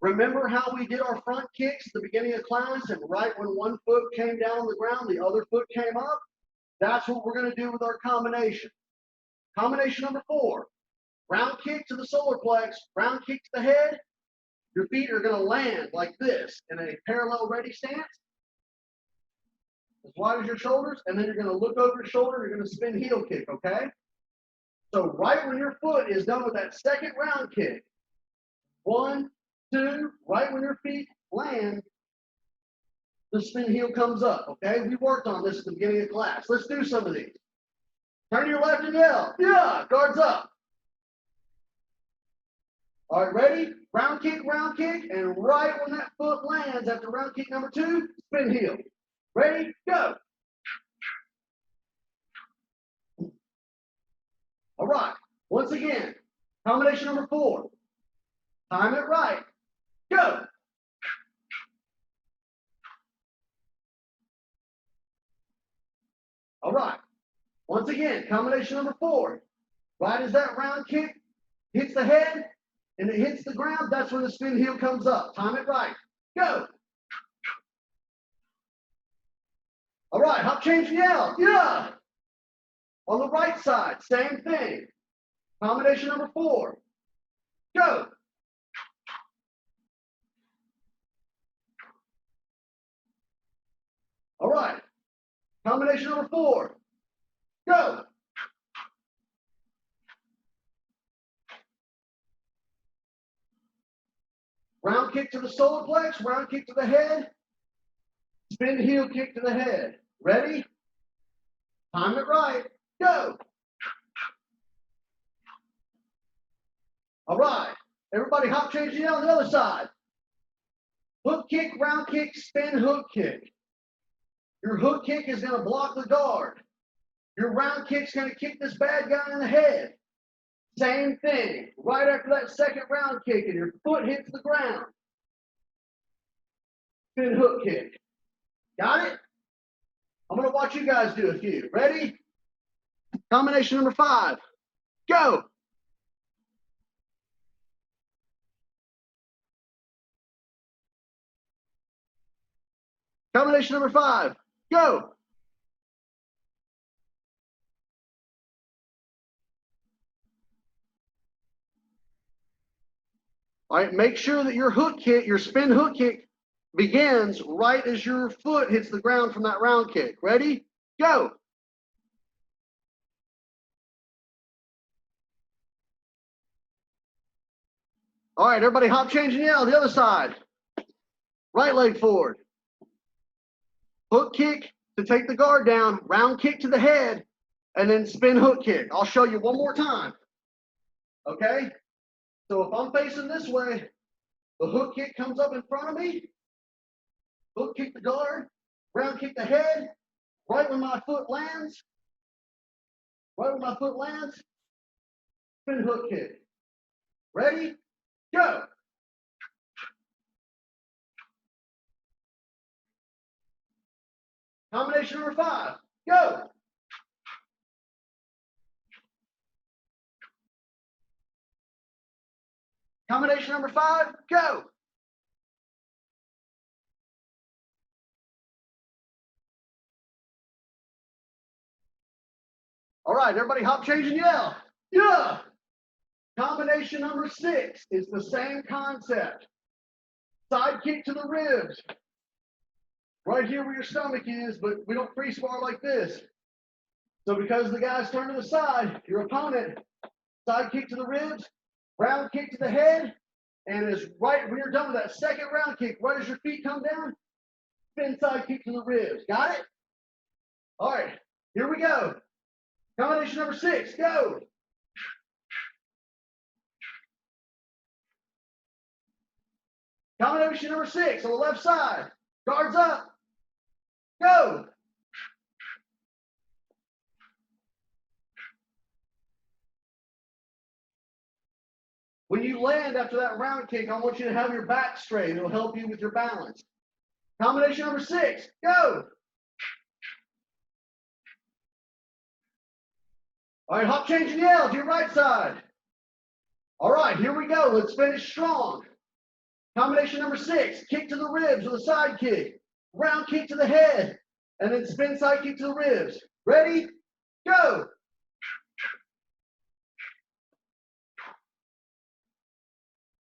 Remember how we did our front kicks at the beginning of class, and right when one foot came down on the ground, the other foot came up? That's what we're going to do with our combination. Combination number 4, round kick to the solar plex, round kick to the head. Your feet are going to land like this in a parallel ready stance, as wide as your shoulders, and then you're going to look over your shoulder, you're going to spin heel kick, okay? So right when your foot is done with that second round kick, 1, 2, right when your feet land, the spin heel comes up, okay? We worked on this at the beginning of class. Let's do some of these. Turn your left and yell, yeah, guards up. All right, ready? Round kick, and right when that foot lands after round kick number 2, spin heel. Ready, go. All right, once again, combination number 4. Time it right, go. All right, once again, combination number 4. Right as that round kick hits the head and it hits the ground, that's when the spin heel comes up. Time it right, go. All right, hop change yell. Yeah. On the right side, same thing. Combination number 4. Go. All right. Combination number 4. Go. Round kick to the solar plex, round kick to the head, spin heel kick to the head. Ready? Time it right. Go. All right. Everybody hop change yell on the other side. Hook kick, round kick, spin hook kick. Your hook kick is going to block the guard. Your round kick's going to kick this bad guy in the head. Same thing. Right after that second round kick and your foot hits the ground. Spin hook kick. Got it? I'm going to watch you guys do a few. Ready? Combination number 5. Go. Combination number 5. Go. All right, make sure that your hook kick, your spin hook kick, begins right as your foot hits the ground from that round kick. Ready? Go. All right, everybody hop, change, and yell. The other side. Right leg forward. Hook kick to take the guard down, round kick to the head, and then spin hook kick. I'll show you one more time. Okay? So if I'm facing this way, the hook kick comes up in front of me, hook kick the guard, round kick the head, right when my foot lands, spin hook kick. Ready? Go. Combination number 5. Go. Combination number 5. Go. All right, everybody hop, change, and yell. Yeah. Combination number 6 is the same concept. Side kick to the ribs. Right here where your stomach is, but we don't free spar like this. So because the guys turn to the side, your opponent, side kick to the ribs, round kick to the head, and is right when you're done with that second round kick, right as your feet come down, spin side kick to the ribs. Got it? All right, here we go. Combination number 6, go. Combination number 6 on the left side. Guards up. Go. When you land after that round kick, I want you to have your back straight. It'll help you with your balance. Combination number 6, go. All right, hop, change, and yell to your right side. All right, here we go. Let's finish strong. Combination number 6, kick to the ribs with a side kick, round kick to the head, and then spin side kick to the ribs. Ready? Go.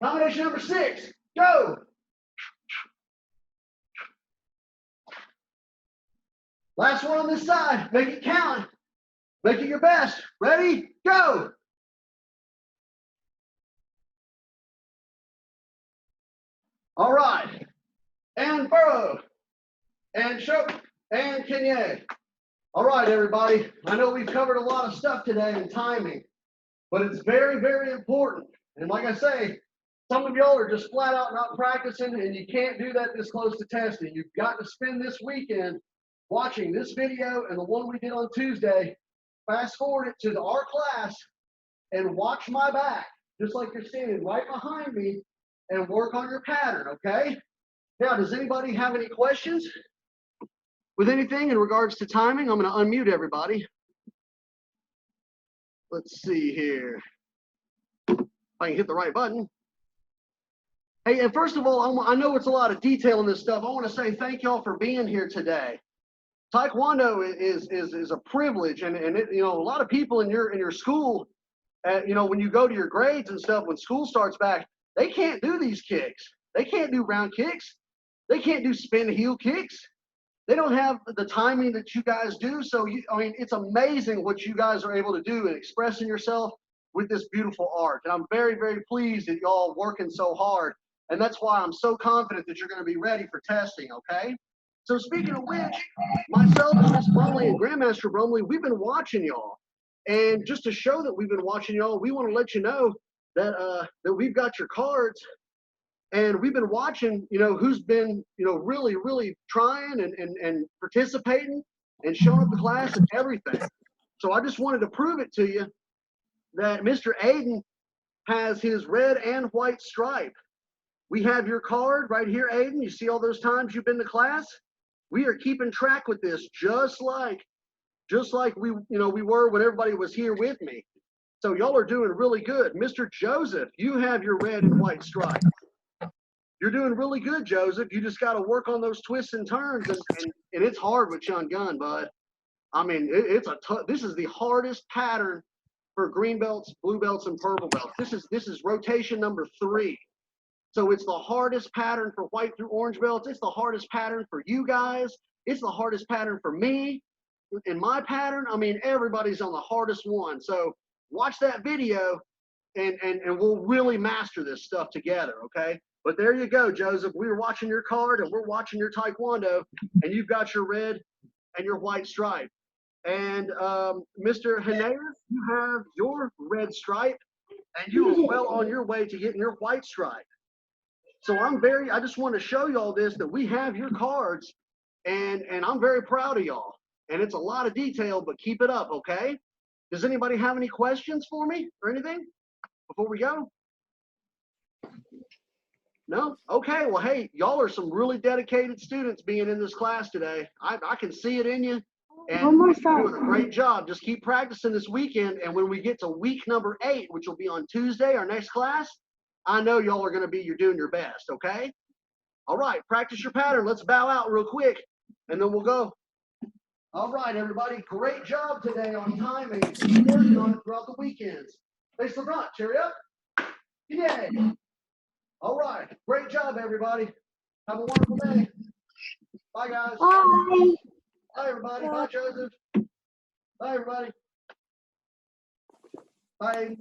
Combination number 6, go. Last one on this side. Make it count. Make it your best. Ready? Go. All right. And burrow. And choke. And Kenya. All right, everybody. I know we've covered a lot of stuff today in timing, but it's very, very important. And like I say, some of y'all are just flat out not practicing, and you can't do that this close to testing. You've got to spend this weekend watching this video and the one we did on Tuesday. Fast forward it to our class and watch my back, just like you're standing right behind me, and work on your pattern, okay? Now, does anybody have any questions with anything in regards to timing? I'm going to unmute everybody. Let's see here. If I can hit the right button. Hey, and first of all, I know it's a lot of detail in this stuff. I want to say thank y'all for being here today. Taekwondo is a privilege, and it, you know, a lot of people in your school, you know, when you go to your grades and stuff, when school starts back, they can't do these kicks. They can't do round kicks. They can't do spin heel kicks. They don't have the timing that you guys do. So, I mean, it's amazing what you guys are able to do in expressing yourself with this beautiful art. And I'm very, very pleased that y'all working so hard. And that's why I'm so confident that you're going to be ready for testing, okay? So speaking of which, myself, Miss Brumley, and Grandmaster Brumley, we've been watching y'all. And just to show that we've been watching y'all, we want to let you know that that we've got your cards. And we've been watching, you know, who's been, you know, really, really trying and participating and showing up to class and everything. So I just wanted to prove it to you that Mr. Aiden has his red and white stripe. We have your card right here, Aiden. You see all those times you've been to class? We are keeping track with this just like we, you know, we were when everybody was here with me. So y'all are doing really good. Mr. Joseph, you have your red and white stripe. You're doing really good, Joseph. You just got to work on those twists and turns, and it's hard with Joong-Gun, bud. I mean, this is the hardest pattern for green belts, blue belts, and purple belts. This is rotation number 3. So it's the hardest pattern for white through orange belts. It's the hardest pattern for you guys. It's the hardest pattern for me. In my pattern, I mean, everybody's on the hardest one. So watch that video, and we'll really master this stuff together, okay? But there you go, Joseph. We were watching your card, and we're watching your Taekwondo, and you've got your red and your white stripe. And Mr. Hanea, you have your red stripe, and you are well on your way to getting your white stripe. So I just want to show you all this, that we have your cards, and I'm very proud of y'all. And it's a lot of detail, but keep it up, okay? Does anybody have any questions for me or anything before we go? No? Okay, well, hey, y'all are some really dedicated students being in this class today. I can see it in you, and you're doing a great job. Just keep practicing this weekend, and when we get to week number 8, which will be on Tuesday, our next class, I know y'all are going to you're doing your best, okay? All right, practice your pattern. Let's bow out real quick, and then we'll go. All right, everybody, great job today on timing. Keep working on it throughout the weekends. Thanks for front. Cheery up. Yay. All right. Great job, everybody. Have a wonderful day. Bye, guys. Bye. Bye, everybody. Bye, Joseph. Bye, everybody. Bye.